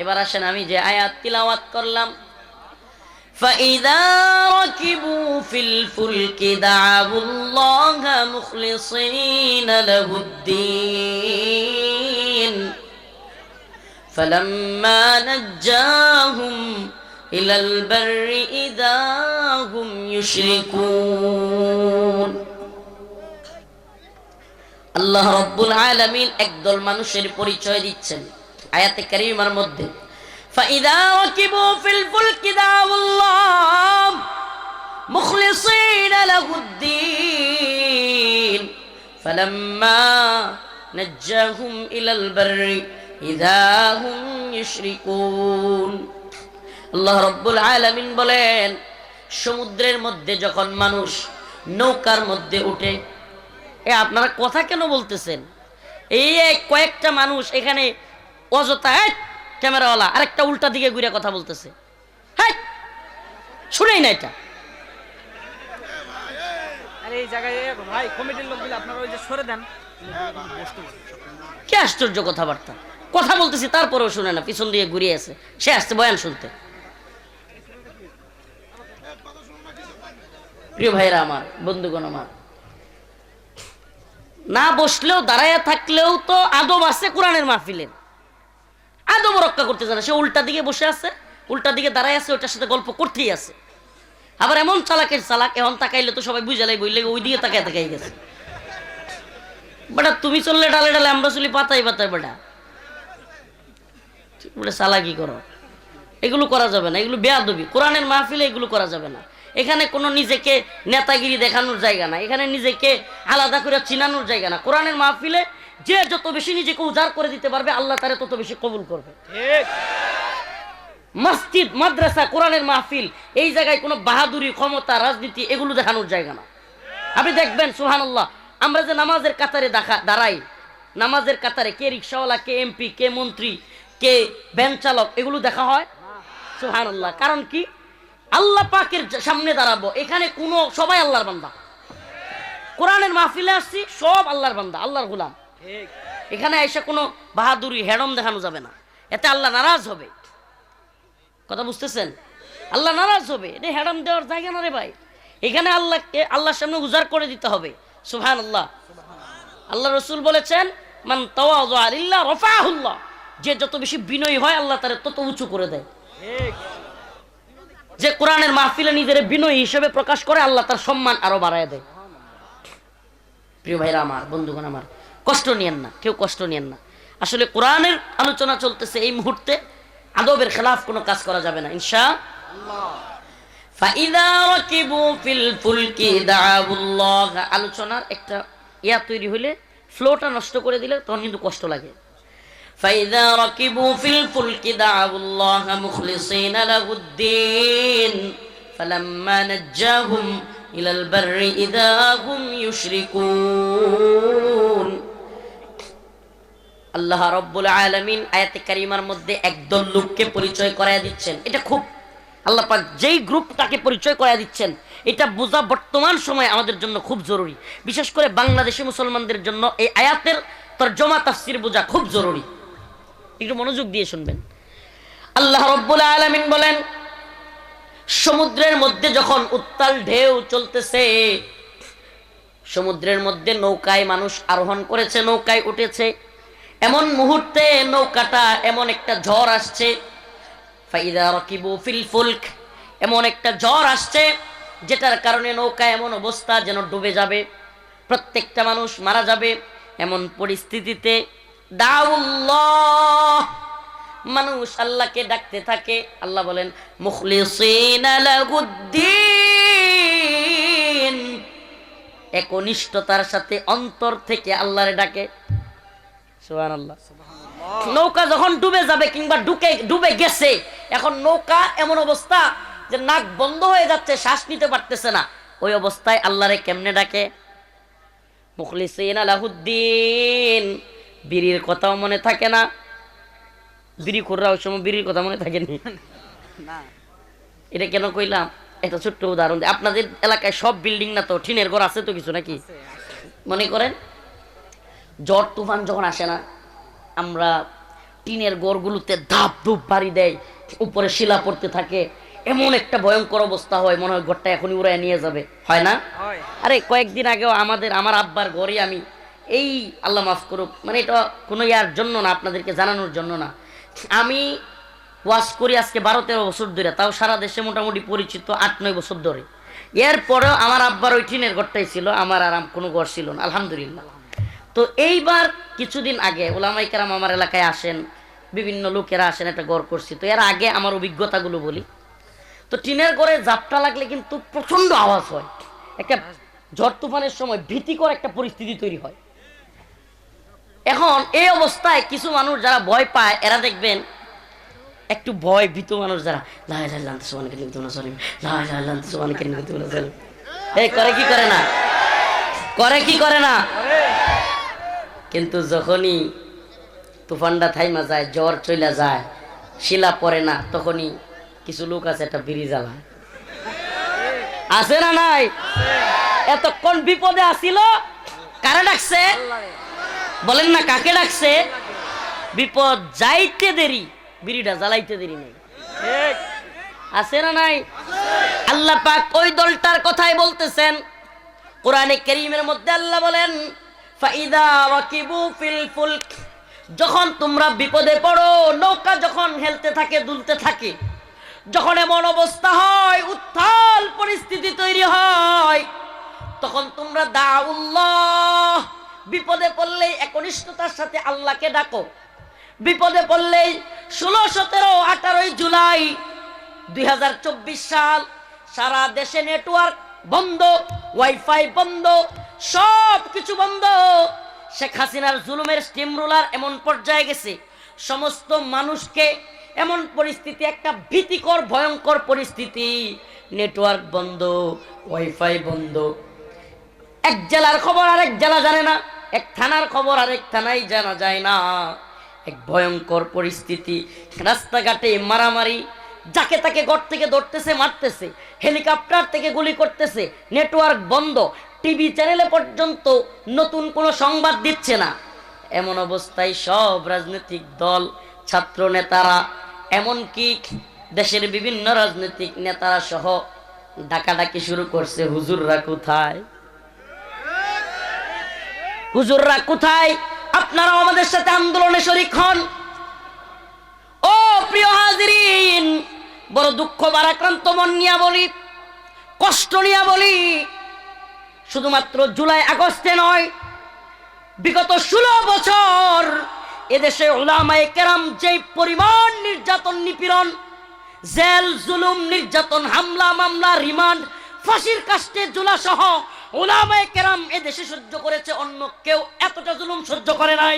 এবার আসেন আমি যে আয়াত তিলাওয়াত করলাম, فإذا ركبوا في الفلك دعوا الله مخلصين له الدين فلما نجاهم إلى البر إذا هم يشركون। আল্লাহ রাব্বুল আলামিন একদল মানুষের পরিচয় দিচ্ছেন আয়াতে কারিমার মধ্যে। فإذا ركبوا في الفلك دعوا الله مخلصين له الدين فلما نجاهم إلى البر إذا هم يشركون। আল্লাহ রাব্বুল আলামিন বলেন, সমুদ্রের মধ্যে যখন মানুষ নৌকার মধ্যে উঠে, আপনারা কথা কেন বলতেছেন? এই কয়েকটা মানুষ এখানে অযথা ক্যামেরাওয়ালা আরেকটা উল্টা দিকে ঘুরে কথা বলতেছে। হ্যাঁ, শুনেই না এটা। আরে এই জায়গায় ভাই কমিটির লোকগুলো আপনারা ওই যে সরে দেন, কি আশ্চর্য কথাবার্তা, কথা বলতেছি তারপরেও শুনে না, পিছন দিয়ে ঘুরিয়ে আছে, সে আসছে বয়ান শুনতে। প্রিয় ভাইরা আমার, বন্ধুগণ আমার, না বসলেও দাঁড়াইয়া থাকলেও তো আদব আছে কোরআনের মাহফিলের, আদব রক্ষা করতে জানে। সে উল্টা দিকে বসে আছে, উল্টা দিকে দাঁড়ায় আছে, ওটার সাথে গল্প করতেই আছে। আবার এমন চালাকের চালাক, এখন তাকাইলে তো সবাই বুঝালাই বললে ওই দিকে তাকায় তাকাই গেছে। বেটা তুমি চললে ডালে ডালে, আমরা চলি পাতায় পাতায়। বেটা বলে চালাকি করো, এগুলো করা যাবে না, এগুলো বেয়াদবি। কোরআনের মাহফিলে এগুলো করা যাবে না। এখানে কোনো নিজেকে নেতাগিরি দেখানোর জায়গা না, এখানে নিজেকে আলাদা করে চিনানোর জায়গা না। কোরআনের মাহফিলে যে যত বেশি নিজেকে উজাড় করে দিতে পারবে, আল্লাহ তারে তত বেশি কবুল করবে। ঠিক। মসজিদ, মাদ্রাসা, কোরআনের মাহফিল, এই জায়গায় কোনো বাহাদুরি, ক্ষমতা, রাজনীতি এগুলো দেখানোর জায়গা না। আপনি দেখবেন সুবহানাল্লাহ, আমরা যে নামাজের কাতারে দাঁড়াই, নামাজের কাতারে কে রিক্সাওয়ালা, কে এমপি, কে মন্ত্রী, কে ভ্যান চালক, এগুলো দেখা হয় সুবহানাল্লাহ। কারণ কি? আল্লাহ পাকের সামনে দাঁড়াবো, এখানে কোনো সবাই আল্লাহর বান্দা। কোরআনের মাহফিলে আসছি, সব আল্লাহর বান্দা, আল্লাহর গোলাম। ঠিক। এখানে এসে কোনো বাহাদুরি, হেডম দেখানো যাবে না, এতে আল্লাহ নারাজ হবে। কথা বুঝতেছেন? আল্লাহ নারাজ হবে, এটা হেডম দেওয়ার জায়গা না রে ভাই। এখানে আল্লাহকে আল্লাহর সামনে উজাড় করে দিতে হবে। সুবহানাল্লাহ। আল্লাহ রসুল বলেছেন, মান তাওয়াযা লিল্লাহ রাফাহুল্লাহ, যে যত বেশি বিনয়ী হয় আল্লাহ তারে তত উঁচু করে দেয়। ঠিক। যে কোরআনের মাহফিলে নিজের বিনয়ী হিসেবে প্রকাশ করে, আল্লাহ তার সম্মান আরো বাড়ায় দেয়। প্রিয় ভাইরা আমার, বন্ধুগণ আমার, কষ্ট নিয়েন না, কেউ কষ্ট নিয়েন না। আসলে কোরআনের আলোচনা চলতেছে, এই মুহূর্তে আদবের খেলাফ কোনো কাজ করা যাবে না ইনশাআল্লাহ। ফাইদা রাকিবু ফিল ফুলকি দাউল্লাহ, আলোচনার একটা ইয়া তৈরি হলে, ফ্লোটা নষ্ট করে দিলে তখন কিন্তু কষ্ট লাগে। ফাইদা রাকিবু ফিল ফুলকি দাউল্লাহ মুখলিসিনা লাহুদ্দিন ফালাম্মা নাজ্জাহুম ইলাল বাররি ইযা হুম ইউশরিকুন। আল্লাহ রাব্বুল আলামিন আয়াতে কারিমার মধ্যে একদল লোককে পরিচয় করায়া দিচ্ছেন। এটা খুব, আল্লাহ পাক যেই গ্রুপটাকে পরিচয় করায়া দিচ্ছেন, এটা বোঝা বর্তমান সময়ে আমাদের জন্য খুব জরুরি। বিশেষ করে বাংলাদেশি মুসলমানদের জন্য এই আয়াতের তরজমা তাফসীর বোঝা খুব জরুরি। একটু মনোযোগ দিয়ে শুনবেন। আল্লাহ রাব্বুল আলামিন বলেন, সমুদ্রের মধ্যে যখন উত্তাল ঢেউ চলতেছে, সমুদ্রের মধ্যে নৌকায় মানুষ আরোহণ করেছে, নৌকায় উঠেছে, এমন মুহূর্তে নৌকাটা এমন একটা ঝড় আসছে, ফাইদা রাকিবু ফিল ফুলক, এমন একটা ঝড় আসছে যেটার কারণে নৌকা এমন অবস্থা যেন ডুবে যাবে, প্রত্যেকটা মানুষ মারা যাবে। এমন পরিস্থিতিতে দাউল্লাহ, মানুষ আল্লাহকে ডাকতে থাকে। আল্লাহ বলেন, মুখলিসিনা লাহুদ্দিন, একনিষ্ঠতার সাথে অন্তর থেকে আল্লাহরে ডাকে। সুবহানাল্লাহ। নৌকা যখন ডুবে যাবে কিংবা ডুবে গেছে, এখন নৌকা এমন অবস্থা যে নাক বন্ধ হয়ে যাচ্ছে, শ্বাস নিতে পারতেছে না, ওই অবস্থায় আল্লাহরে কেমনে ডাকে? মুখলিসিনা লাহুদ্দিন। বিড়ির কথাও মনে থাকে না, বিড়ি খুররা ওই সময় বিড়ির কথা মনে থাকেনি না। এটা কেন কইলাম? একটা ছোট্ট উদাহরণ দিই। আপনাদের এলাকায় সব বিল্ডিং না তো, টিনের ঘর আছে তো কিছু নাকি? মনে করেন ঝড় তুফান যখন আসে না, আমরা টিনের ঘরগুলোতে ধাপ ধুপ বাড়ি দেয়, উপরে শিলা পড়তে থাকে, এমন একটা ভয়ঙ্কর অবস্থা হয়, মনে হয় ঘরটা এখনই উড়ায় নিয়ে যাবে, হয় না? আরে কয়েকদিন আগেও আমার আব্বার ঘরে আমি এই, আল্লাহ মাফ করুক, মানে এটা কোনো ইয়ার জন্য না, আপনাদেরকে জানানোর জন্য না, আমি ওয়াজ করি আজকে 12-13 বছর ধরে, তাও সারা দেশে মোটামুটি পরিচিত 8-9 বছর ধরে। এরপরেও আমার আব্বার ওই টিনের ঘরটাই ছিল, আমার আর কোনো ঘর ছিল না, আলহামদুলিল্লাহ। তো এইবার কিছুদিন আগে ওলামায়ে কেরাম আমার এলাকায় আসেন, বিভিন্ন লোকেরা আসেন, একটা ঘর করছি। তো এর আগে আমার অভিজ্ঞতাগুলো বলি। তো টিনের ঘরে ঝাপটা লাগলে কিন্তু প্রচন্ড আওয়াজ হয়, একটা ঝড় তুফানের সময় ভীতিকর একটা পরিস্থিতি তৈরি হয়। এখন এই অবস্থায় কিছু মানুষ যারা ভয় পায়, এরা দেখবেন একটু ভয় ভীত মানুষ যারা, লা ইলাহা ইল্লাল্লাহ সুবহানাকা ইন্নী কুনতু মিনাজ জালিমিন, লা ইলাহা ইল্লাল্লাহ সুবহানাকা ইন্নী কুনতু মিনাজ জালিমিন, এই করে কি করে না? করে কি করে না? কিন্তু যখনই তুফানটা থাইমা যায়, জ্বর চলে যায়, শিলা পড়ে না, তখনই কিছু লোক আছে একটা বিড়ি জ্বালায়, আছে না নাই? এতক্ষণ বিপদে আসিল, কারে ডাকছে? বলেন না কাকে ডাকছে? বিপদ যাইতে দেরি, বিড়িটা জ্বালাইতে দেরি নেই, আছে না নাই? আল্লাহ পাক ওই দলটার কথাই বলতেছেন কোরআনে কারীমের মধ্যে। আল্লাহ বলেন ফাইদা রাকিবু ফিল ফুলক, যখন তোমরা বিপদে পড়ো, নৌকা যখন হেলতে থাকে, দুলতে থাকে, যখন এমন অবস্থা হয়, উত্তাল পরিস্থিতি তৈরি হয়, তখন তোমরা দাউল্লাহ, বিপদে পড়লেই একনিষ্ঠতার সাথে আল্লাহকে ডাকো। বিপদে পড়লেই 16, 17, 18 জুলাই 2024 সাল, সারা দেশে নেটওয়ার্ক বন্ধ, ওয়াইফাই বন্ধ, সব কিছু বন্ধ। শেখ হাসিনার জুলুমের স্টিম রোলার এমন পর্যায়ে গেছে, সমস্ত মানুষকে এমন পরিস্থিতি, একটা ভীতিকর ভয়ঙ্কর পরিস্থিতি, নেটওয়ার্ক বন্ধ, ওয়াইফাই বন্ধ, এক জেলার খবর আরেক জেলা জানে না, এক থানার খবর আরেক থানায় জানা যায় না, এক ভয়ঙ্কর পরিস্থিতি। রাস্তাঘাটে মারামারি, যাকে তাকে ঘর থেকে ধরতেছে, মারতেছে, হেলিকপ্টার থেকে গুলি করতেছে, নেটওয়ার্ক বন্ধ, টিভি চ্যানেলে পর্যন্ত নতুন কোনো সংবাদ দিচ্ছে না। এমন অবস্থায় সব রাজনৈতিক দল, ছাত্র নেতারা, এমনকি দেশের বিভিন্ন রাজনৈতিক নেতারা সহ ডাকাডাকি শুরু করছে, হুজুররা কোথায়, হুজুররা কোথায়, আপনারাও আমাদের সাথে আন্দোলনে শরীক হন। ও প্রিয় হাজিরিন, বড় দুঃখ ভারাক্রান্ত মন নিয়ে বলি, কষ্ট নিয়ে বলি, শুধুমাত্র জুলাই আগস্টে নয়, বিগত 16 বছর এদেশে উলামায়ে কেরাম যে পরিমাণ নির্যাতন, নিপীড়ন, জেল, জুলুম, নির্যাতন, হামলা, মামলা, রিমান্ড, ফাঁসির কাস্টে জুলা সহ উলামায়ে কেরাম এদেশে সহ্য করেছে, অন্য কেউ এতটা জুলুম সহ্য করে নাই।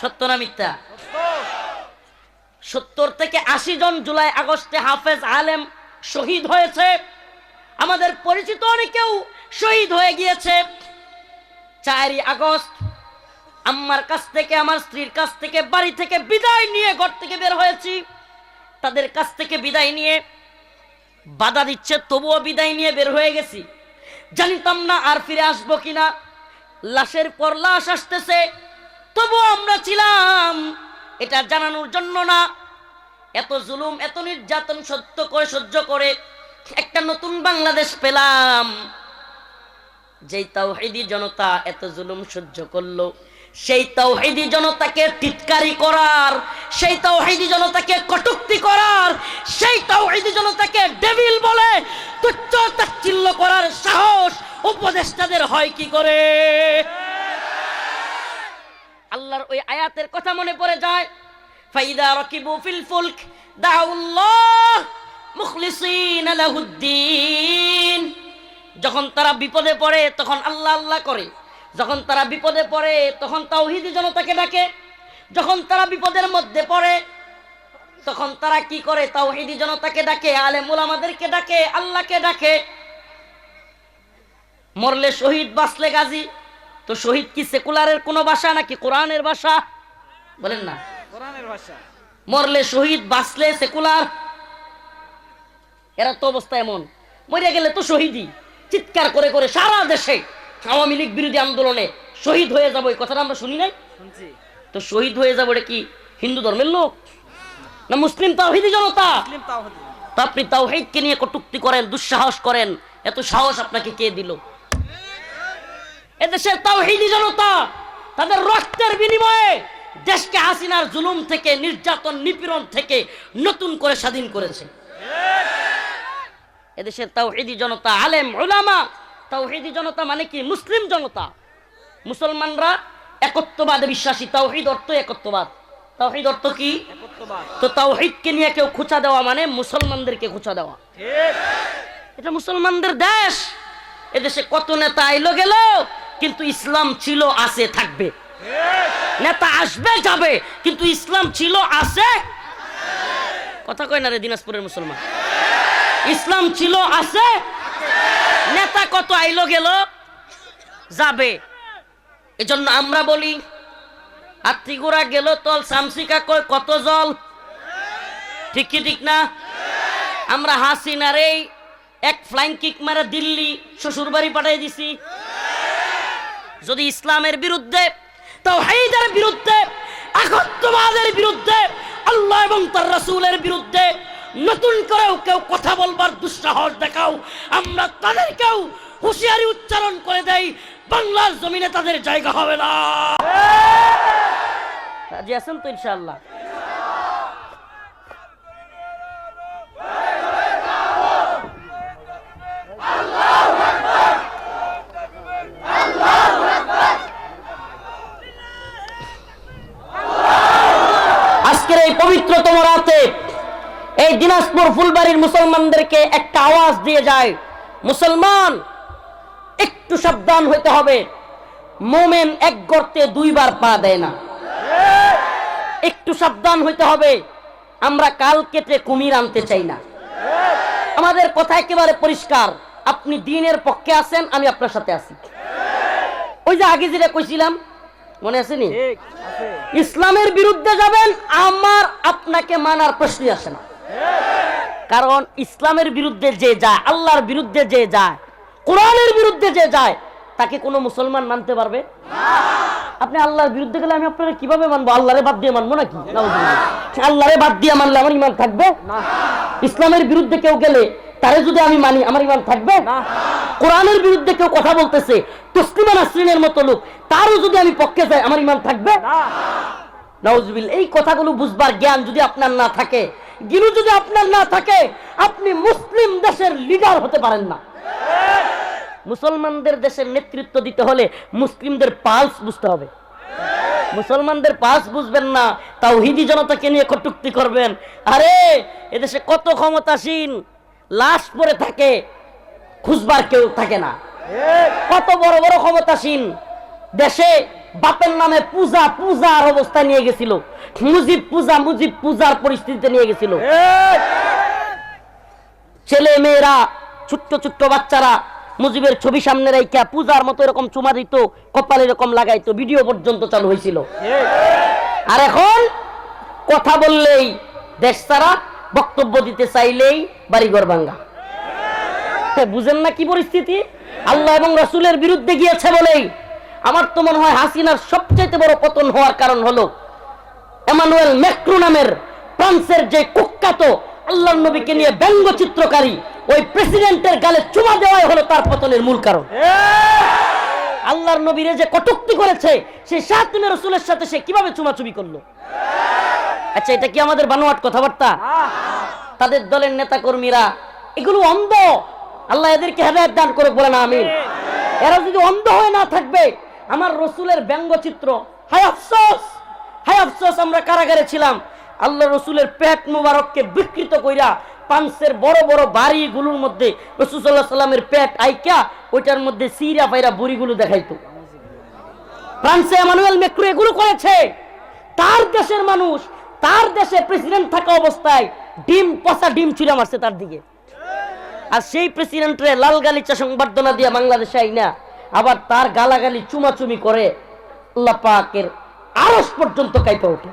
সত্য না মিথ্যা? 70 থেকে 80 জন জুলাই আগস্টে হাফেজ আলেম শহীদ হয়েছে। আমাদের পরিচিত অনেকেও শহীদ হয়ে গিয়েছে। 4 আগস্ট আম্মার কাছ থেকে, আমার স্ত্রীর কাছ থেকে, বাড়ি থেকে বিদায় নিয়ে ঘর থেকে বের হয়েছি। তাদের কাছ থেকে বিদায় নিয়ে, বাধা দিচ্ছে তবুও বিদায় নিয়ে বের হয়ে গেছি। জানতাম না আর ফিরে আসবো কিনা, লাশের পর লাশ আসতেছে, তবুও আমরা ছিলাম এটা জানানোর জন্য না। এত জুলুম, এত নির্যাতন সহ্য করে একটা নতুন বাংলাদেশ পেলাম। যেই তাওহীদি জনতা এত জুলুম সহ্য করলো, সেই তাওহীদি জনতাকে টিটকারি করার, সেই তাওহীদি জনতাকে কটূক্তি করার, সেই তাওহীদি জনতাকে ডেভিল বলে তুচ্ছ তাচ্ছিল্য করার সাহস উপদেষ্টাদের হয় কি করে? আল্লাহর ওই আয়াতের কথা মনে পড়ে যায়, ফাইদা রাকিবু ফিল ফুলক দাউল্লাহ মুখলিসিনা লাহুদ্দিন। যখন তারা বিপদে পড়ে তখন আল্লাহ আল্লাহ করে, যখন তারা বিপদে পড়ে তখন তাওহীদি জনতাকে ডাকে, যখন তারা বিপদের মধ্যে পড়ে তখন তারা কি করে? তাওহীদি জনতাকে ডাকে, আলেম উলামাদেরকে ডাকে, আল্লাহকে ডাকে। মরলে শহীদ, বাঁচলে গাজী। তো শহীদ কি সেকুলারের কোনো ভাষা নাকি কোরআনের ভাষা? বলেন না, কোরআনের ভাষা। মরলে শহীদ, বাঁচলে সেকুলার। এরা তো অবস্থা এমন, মরে গেলে তো শহীদই। চিৎকার করে করে সারা দেশে আওয়ামী লীগ বিরোধী আন্দোলনে শহীদ হয়ে যাবো, এই কথাটা আমরা শুনি নাই? শুনছি। তো শহীদ হয়ে যাবো, এটা কি হিন্দু ধর্মের লোক না মুসলিম তাওহীদি জনতা? মুসলিম তাওহীদ। তো আপনি তাওহীদকে নিয়ে কটূক্তি করেন, দুঃসাহস করেন, এত সাহস আপনাকে কে দিল? এদেশের তাওহীদি জনতা তাদের রক্তের বিনিময়ে দেশকে হাসিনার জুলুম থেকে, নির্যাতন, নিপীড়ন থেকে নতুন করে স্বাধীন করেছে। এদেশের তাওহীদি জনতা, আলেম উলামা, তাওহীদি জনতা মানে কি? মুসলিম জনতা। মুসলমানরা একত্ববাদে বিশ্বাসী। তাওহীদ অর্থ একত্ববাদ। তাওহীদ অর্থ কি? একত্ববাদ। তো তাওহীদকে নিয়ে কেউ খোঁচা দেওয়া মানে মুসলমানদেরকে খোঁচা দেওয়া। ঠিক। এটা মুসলমানদের দেশ। এদেশে কত নেতা আইলো গেল, কিন্তু ইসলাম ছিল, আছে, থাকবে। নেতা আসবে যাবে, কিন্তু ইসলাম ছিল, আছে। কথা কয় না রে দিনাজপুরের মুসলমান? ইসলাম ছিল, আছে। নেতা কত আইলো গেল, যাবে। এজন্য আমরা বলি আত্রিগুড়া গেল তল সামসিকা কয় কত জল, ঠিক কি ঠিক না? আমরা হাসিনার এই এক ফ্লাইং কিক মারা দিল্লি শ্বশুর বাড়ি পাঠিয়ে দিছি। যদি ইসলামের বিরুদ্ধে, তাওহীদের বিরুদ্ধে, একত্ববাদের বিরুদ্ধে, আল্লাহ এবং তার রাসূলের বিরুদ্ধে নতুন করেও কেউ কথা বলবার দুঃসাহস দেখাও, আমরা তাদেরকেও হুঁশিয়ারি উচ্চারণ করে দেই, বাংলার জমিনে তাদের জায়গা হবে না। রাজি আছেন তো ইনশাআল্লাহ? আজকের এই পবিত্রতম রাতে এই দিনাজপুর ফুলবাড়ির মুসলমানদেরকে একটা আওয়াজ দিয়ে যায়, মুসলমান একটু সাবধান হতে হবে। মোমেন এক গর্তে দুইবার পা দেয় না, একটু সাবধান হইতে হবে। আমরা কাল কেটে কুমির আনতে চাই না। আমাদের কথা একেবারে পরিষ্কার, আপনি দ্বীনের পক্ষে আছেন, আমি আপনার সাথে আছি। ওই যে আগে যেটা কইছিলাম মনে আছে নি? ইসলামের বিরুদ্ধে যাবেন, আমার আপনাকে মানার প্রশ্নই আসে না। কারণ ইসলামের বিরুদ্ধে যে যায়, আল্লাহর বিরুদ্ধে যে যায়, কোরআনের বিরুদ্ধে যে যায়, তাকে কোনো মুসলমান মানতে পারবে? আপনি আল্লাহর বিরুদ্ধে গেলে আমি আপনারা কিভাবে মানবো? আল্লাহরে বাদ দিয়ে মানবো নাকি? আল্লাহরে বাদ দিয়ে মানলে আমার ইমান থাকবে? ইসলামের বিরুদ্ধে কেউ গেলে তারে যদি আমি মানি, আমার ইমান থাকবে? কোরআনের বিরুদ্ধে কেউ কথা বলতেছে, তসলিমা নাসরিনের মতো লোক, তারও যদি আমি পক্ষে যাই, আমার ইমান থাকবে? নাউজুবিল্লাহ। এই কথাগুলো বুঝবার জ্ঞান যদি আপনার না থাকে, জ্ঞান যদি আপনার না থাকে, আপনি মুসলিম দেশের লিডার হতে পারেন না। মুসলমানদের দেশের নেতৃত্ব দিতে হলে মুসলিমদের পালস বুঝতে হবে। মুসলমানদের পালস বুঝবেন না, তাওহীদি জনতাকে নিয়ে কটূক্তি করবেন। আরে এদেশে কত ক্ষমতাসীন লাশ পড়ে থাকে, খুঁজবার কেউ থাকে না। কত বড় বড় ক্ষমতাসীন দেশে বাপের নামে পূজা পূজার অবস্থা নিয়ে গেছিল, মুজিব পূজার পরিস্থিতিতে নিয়ে গেছিল। ছেলে মেয়েরা, ছোট্ট ছোট্ট বাচ্চারা মুজিবের ছবি সামনে রেখে পূজার মতো এরকম চুমা দিত, কপালে এরকম লাগাইতো, ভিডিও পর্যন্ত চালু হয়েছিল। আর এখন কথা বললেই দেশ ছাড়া, বক্তব্য দিতে চাইলেই বাড়িঘর ভাঙ্গা। বুঝেন না কি পরিস্থিতি? আল্লাহ এবং রাসূলের বিরুদ্ধে গিয়েছে বলেই আমার তো মনে হয় হাসিনার সবচেয়ে বড় পতন হওয়ার কারণ হলো এমানুয়েল ম্যাক্রো নামের ফ্রান্সের যে কুখ্যাত আল্লাহর নবীকে নিয়ে ব্যঙ্গচিত্রকারী ওই প্রেসিডেন্টের গালে চুমা দেওয়াই হলো তার পতনের মূল কারণ। আল্লাহর নবীরে যে কটূক্তি করেছে, সেই সাতমে রাসূলের সাথে সে কিভাবে চুমাচুমি করলো? আচ্ছা, এটা কি আমাদের বানোয়াট কথাবার্তা? তাদের দলের নেতা কর্মীরা এগুলো অন্ধ, আল্লাহ এদেরকে হেদায়েত দান করুক, বলেন আমিন। এরা যদি অন্ধ হয়ে না থাকবে, আমার রসুলের ব্যঙ্গচিত্র, হায় আফসোস, হায় আফসোস, আমরা কারাগারে ছিলাম, আল্লাহ রসুলের পেট মুবারককে বিকৃত কইরা ফ্রান্সের বড় বড় বাড়িগুলোর মধ্যে রাসূল সাল্লাল্লাহু আলাইহি সাল্লামের পেট আইকা ওইটার মধ্যে সিরা ফাইরা বুড়িগুলো দেখাইতো। ফ্রান্সে এমানুয়েল ম্যাক্রো এগুলো করেছে। তার দেশের মানুষ, তার দেশে প্রেসিডেন্ট থাকা অবস্থায় পচা ডিম ছুঁড়ে মারছে তার দিকে। আর সেই প্রেসিডেন্টরে লাল গালিচা সংবর্ধনা দিয়া বাংলাদেশে আইনা আবার তার গালাগালি চুমাচুমি করে আল্লাহ পাকের আরশ পর্যন্ত কাঁপা ওঠে।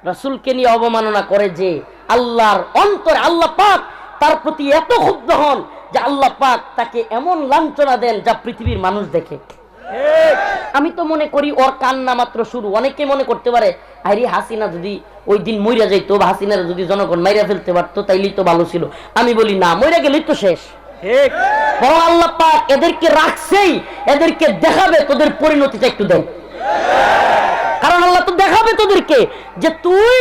রাসূলকে নিয়ে অবমাননা করে যে আল্লাহর অন্তরে আল্লাহ পাক তার প্রতি এত ক্ষুব্ধ হন যে আল্লাহ পাক তাকে এমন লাঞ্ছনা দেন যা পৃথিবীর মানুষ দেখে। আমি তো মনে করি ওর কান্না মাত্র শুরু। অনেকে মনে করতে পারে আরে হাসিনা যদি ওই দিন মইরা যাইতো, বা হাসিনার যদি জনগণ মাইরা ফেলতে পারতো তাইলেই তো ভালো ছিল। আমি বলি না, মইরা গেলেই তো শেষ। বরং আল্লাহ পাক এদেরকে রাখছেই, এদেরকে দেখাবে তোদের পরিণতিটা একটু দেয়। কারণ আল্লাহ তো দেখাবে তোদেরকে যে তুই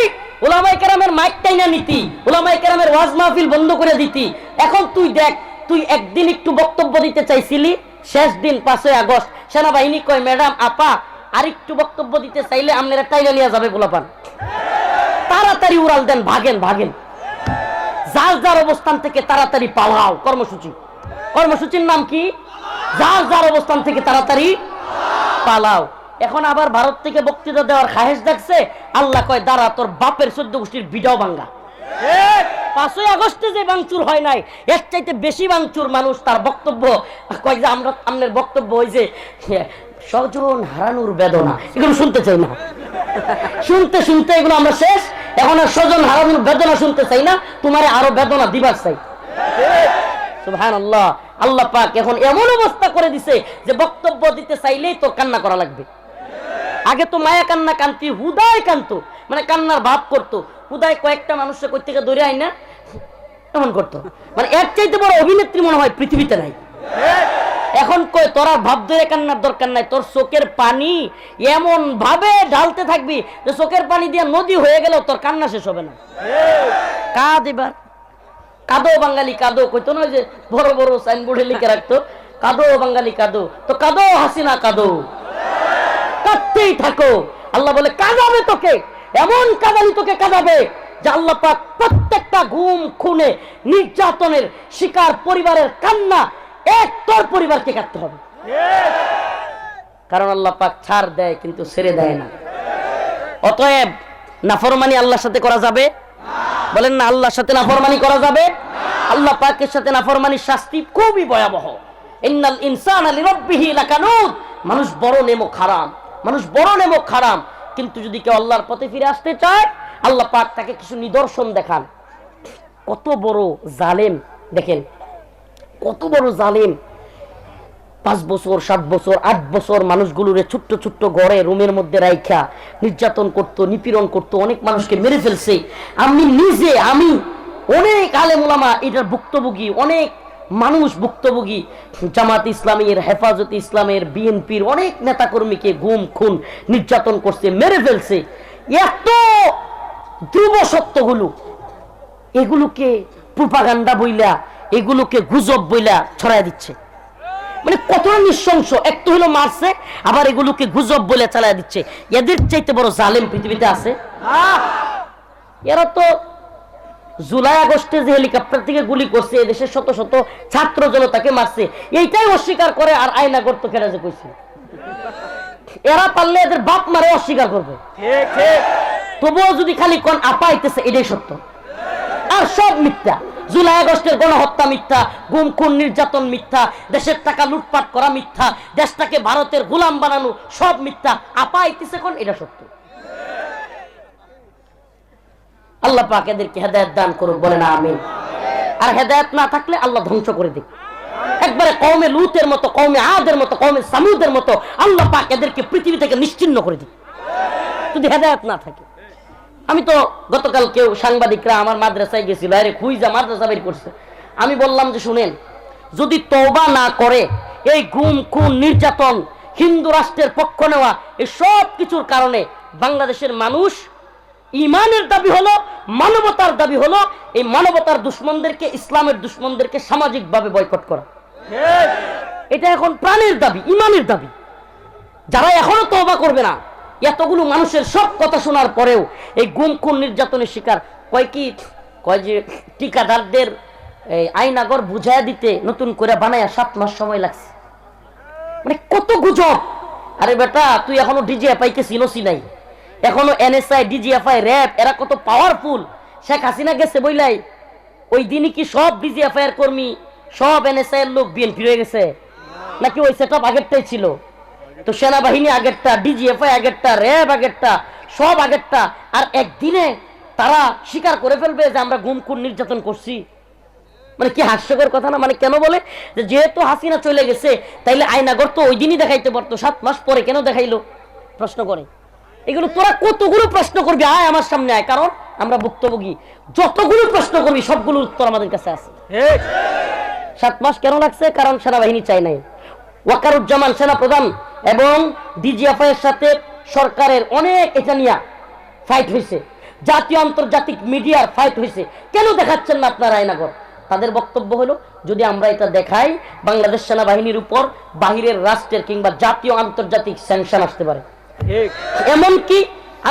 উলামায়ে কেরামের মাইক টাইনা নিতি, উলামায়ে কেরামের ওয়াজ মাহফিল বন্ধ করে দিতি। এখন তুই দেখ, তুই একদিন একটু বক্তব্য দিতে চাইছিলি, শেষ দিন 5ই আগস্ট সেনাবাহিনী কয় ম্যাডাম আপা আর একটু বক্তব্য দিতে চাইলে আপনারা টাইলা নিয়ে যাবে গোলাপান, তাড়াতাড়ি উড়াল দেন, ভাগেন ভাগেন, যার যার অবস্থান থেকে তাড়াতাড়ি পালাও। কর্মসূচির নাম কি? যার যার অবস্থান থেকে তাড়াতাড়ি পালাও। এখন আবার ভারত থেকে বক্তৃতা দেওয়ার খাহেশ দেখছে, আল্লাহ কয় দাঁড়া তোর বাপের 14 গোষ্ঠীর বিডাও ভাঙ্গা। 5ই আগস্টে যে ভাঙচুর হয় নাই, এর চাইতে বেশি ভাঙচুর মানুষ তার বক্তব্য কয় যে আমরা আপনার বক্তব্য ওই যে স্বজন হারানোর বেদনা, এগুলো শুনতে চাই না। শুনতে শুনতে এগুলো আমরা শেষ, এখন আর স্বজন হারানোর বেদনা শুনতে চাই না, তোমার আরো বেদনা দিবার চাই। সুবহানাল্লাহ। আল্লাহ পাক এখন এমন অবস্থা করে দিছে যে বক্তব্য দিতে চাইলেই তোর কান্না করা লাগবে। আগে তো মায়া কান্না কান্তি, হুদায় কান্ত, মানে কান্নার ভাব করতো, হুদায় কয়েকটা মানুষের কই থেকে ধরে আয় না এমন করতো, মানে এর চাইতে বড় অভিনেত্রী মনে হয় পৃথিবীতে নাই। এখন কই তোরা ভাব ধরে কান্নার দরকার নাই, তোর চোখের পানি এমন ভাবে ঢালতে থাকবি যে চোখের পানি দিয়ে নদী হয়ে গেল, তোর কান্না শেষ হবে না। কাঁদ এবার, কাঁদো বাঙালি কাঁদো, কইতো না যে বড় বড় সাইনবোর্ডে লিখে রাখতো, কাঁদো বাঙালি কাঁদো, তো কাঁদো হাসিনা কাঁদো, কাঁদতেই থাকো। আল্লাহ বলে কাঁদাবে তোকে, এমন কাঁদালি তোকে কাঁদাবে যে আল্লাহ পাক প্রত্যেকটা গুম খুনে নির্যাতনের শিকার পরিবারের কান্না এক তোর পরিবারকে কাটতে হবে। কারণ আল্লাহ পাক ছাড় দেয় কিন্তু ছেড়ে দেয় না। অতএব নাফরমানি আল্লাহর সাথে করা যাবে? বলেন না, আল্লাহর সাথে নাফরমানি করা যাবে? আল্লাহ পাকের সাথে নাফরমানির শাস্তি খুবই ভয়াবহ। ইন্নাল ইনসানা লিরাব্বিহি লাকানুদ, মানুষ বড় নেমক হারাম, মানুষ বড় নেমক হারাম। কিন্তু যদি কেউ আল্লাহর পথে ফিরে আসতে চায়, আল্লাহ পাক তাকে কিছু নিদর্শন দেখান। কত বড় জালেম দেখেন, কত বড় জালেম। 5 বছর 7 বছর 8 বছর মানুষগুলোরে ছোট্ট ছোট্ট ঘরে রুমের মধ্যে রাইখা নির্যাতন করত, নিপীড়ন করত, অনেক মানুষকে মেরে ফেলছে। আমি নিজে, আমি অনেক আলেম ওলামা এটার ভুক্তভোগী, অনেক মানুষ ভুক্তভোগী। জামাত ইসলামীর, হেফাজতে ইসলামের, বিএনপির অনেক নেতাকর্মীকে গুম খুন নির্যাতন করছে, মেরে ফেলছে। এত ধ্রুব সত্যগুলো, এগুলোকে প্রোপাগান্ডা বইলা, এগুলোকে গুজব বইলা ছড়াই দিচ্ছে। মানে কতটা নৃশংস, এক তো হলো মারছে, আবার এগুলোকে গুজব বলে চালায় দিচ্ছে। এদের চাইতে বড় জালেম পৃথিবীতে আছে? এরা তো জুলাই আগস্টে যে হেলিকপ্টার থেকে গুলি করছে, এদেশের শত শত ছাত্র জনতাকে মারছে, এইটাই অস্বীকার করে। আর আয়না করতো কেনা যে কইছে, এরা পারলে এদের বাপ মারে অস্বীকার করবে। তবুও যদি খালি কোন আপাইতেছে, এটাই সত্য, আর সব মিথ্যা। জুলাই আগস্টের গণহত্যা মিথ্যা, গুম খুন নির্যাতন মিথ্যা, দেশের টাকা লুটপাট করা মিথ্যা, দেশটাকে ভারতের গোলাম বানানো সব মিথ্যা। আপাইতেছে কোন, এটা সত্য। আল্লাহ পাক এদেরকে হেদায়েত দান করুক, বলে না আমিন। আর হেদায়েত না থাকলে আল্লাহ ধ্বংস করে দিক, একবারে কওমে লুতের মতো, কওমে আদের মতো, কওমে সামুদের মতো আল্লাহ পাক এদেরকে পৃথিবী থেকে নিশ্চিহ্ন করে দিক, যদি হেদায়েত না থাকে। আমি তো গতকাল কেউ সাংবাদিকরা আমার মাদ্রাসায় গেছিল, আরে খুইজা মাদ্রাসা বের করছে। আমি বললাম যে শুনেন, যদি তওবা না করে এই গুম খুন নির্যাতন, হিন্দু রাষ্ট্রের পক্ষ নেওয়া, এই সব কিছুর কারণে বাংলাদেশের মানুষ ইমানের দাবি হলো, মানবতার দাবি হলো এই মানবতার দুশ্মনদেরকে, ইসলামের দুশ্মনদেরকে সামাজিকভাবে বয়কট করা। এটা এখন প্রাণের দাবি, ইমানের দাবি। যারা এখনো তওবা করবে না, এতগুলো মানুষের সব কথা শোনার পরেও এই গুম খুন নির্যাতনের শিকার, কয় যে ঠিকাদারদের আইনাগর বুঝাইয়া দিতে নতুন করে বানায়া 7 মাস সময় লাগছে। মানে কত গুজব। আরে বেটা, তুই এখনো ডিজিএফআই কে চিনোসি নাই, এখনো এনএসআই, ডিজিএফআই, র‍্যাব এরা কত পাওয়ারফুল। শেখ হাসিনা গেছে বইলাই, ওই দিনই কি সব ডিজিএফআই এর কর্মী, সব এনএসআই এর লোক বিএনপি হয়ে গেছে? নাকি ওই সেটআপ আগেরটাই ছিল? তো সেনাবাহিনী আগেরটা, ডিজিএফআই আগেরটা, র‍্যাব আগেরটা, সব আগেরটা। আর একদিনে তারা স্বীকার করে ফেলবে যে আমরা গুম খুন নির্যাতন করছি। মানে কি হাস্যকর কথা না? মানে কেন বলে যে যেহেতু হাসিনা চলে গেছে, তাইলে আয়নাগর তো ওই দিনই দেখাইতে পারতো, 7 মাস পরে কেন দেখাইলো? প্রশ্ন করে। এগুলো তোরা কতগুলো প্রশ্ন করবি, আয় আমার সামনে আয়, কারণ আমরা ভুক্তভোগী। যতগুলো প্রশ্ন করবি সবগুলোর উত্তর আমাদের কাছে আছে। 7 মাস কেন লাগছে? কারণ সেনাবাহিনী চাই নাই। ওয়াকারুজ্জামান সেনাপ্রধান এবং ডিজিএফআই এর সাথে সরকারের অনেক এটা নিয়ে ফাইট হয়েছে, জাতীয় আন্তর্জাতিক মিডিয়ার ফাইট হয়েছে। কেন দেখাচ্ছেন না আপনারা আয়নাগর? তাদের বক্তব্য হলো, যদি আমরা এটা দেখাই, বাংলাদেশ সেনাবাহিনীর উপর বাহিরের রাষ্ট্রের কিংবা জাতীয় আন্তর্জাতিক স্যাংশন আসতে পারে। এমনকি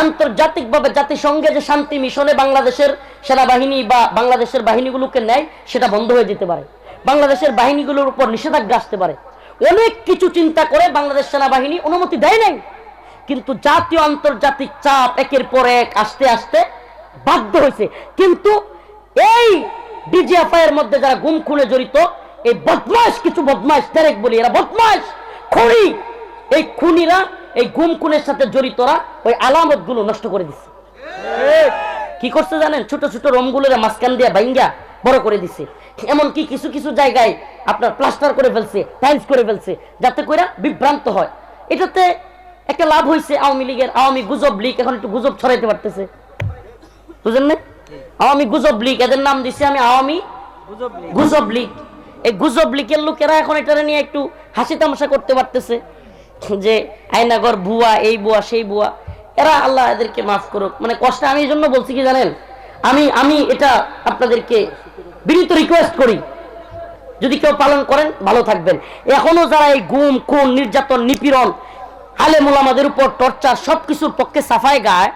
আন্তর্জাতিকভাবে জাতিসংঘে যে শান্তি মিশনে বাংলাদেশের সেনাবাহিনী বা বাংলাদেশের বাহিনীগুলোকে নেয়, সেটা বন্ধ হয়ে যেতে পারে, বাংলাদেশের বাহিনীগুলোর উপর নিষেধাজ্ঞা আসতে পারে। অনেক কিছু চিন্তা করে বাংলাদেশ সেনাবাহিনী অনুমতি দেয় নাই, কিন্তু জাতীয় আন্তর্জাতিক চাপ একের পর এক আসতে আসতে বাধ্য হয়েছে। কিন্তু এই ডিজিএফআই এর মধ্যে যারা গুম খুনে জড়িত, এই বদমাশ কিছু বদমাশ, ডাইরেক্ট বলি এরা বদমাশ, খড়ি, এই খুনিরা, এই গুম খুনের সাথে জড়িতরা ওই আলামত গুলো নষ্ট করে দিচ্ছে। কি করছে জানেন? ছোট ছোট রোমগুলোর মাঝখান দিয়ে বাইঙ্গা বড় করে দিছে। এমনকি কিছু কিছু জায়গায় আপনার প্লাস্টার করে ফেলছে, টাইলস করে ফেলছে, যাতে করে বিভ্রান্ত হয়। এটাতে একটা লাভ হয়েছে আওয়ামী লীগের, আওয়ামী গুজব লীগ এখন একটু গুজব ছড়াইতে পারতেছে, বুঝলেন না? আওয়ামী গুজব লীগ, এদের নাম দিছি আমি আওয়ামী গুজব লীগ। এই গুজব লীগের লোকেরা এখন এটা নিয়ে একটু হাসি তামাশা করতে পারতেছে যে আয়নাগর ভুয়া, এই ভুয়া সেই ভুয়া। এরা আল্লাহ এদেরকে মাফ করুক। মানে কষ্ট আমি এই জন্য বলছি কি জানেন, আমি এটা আপনাদেরকে বিনীত রিকোয়েস্ট করি, যদি কেউ পালন করেন ভালো থাকবেন। এখনো যারা এই গুম খুন নির্যাতন নিপীড়ন আলেম ওলামাদের উপর টর্চার সবকিছুর পক্ষে সাফাই গায়,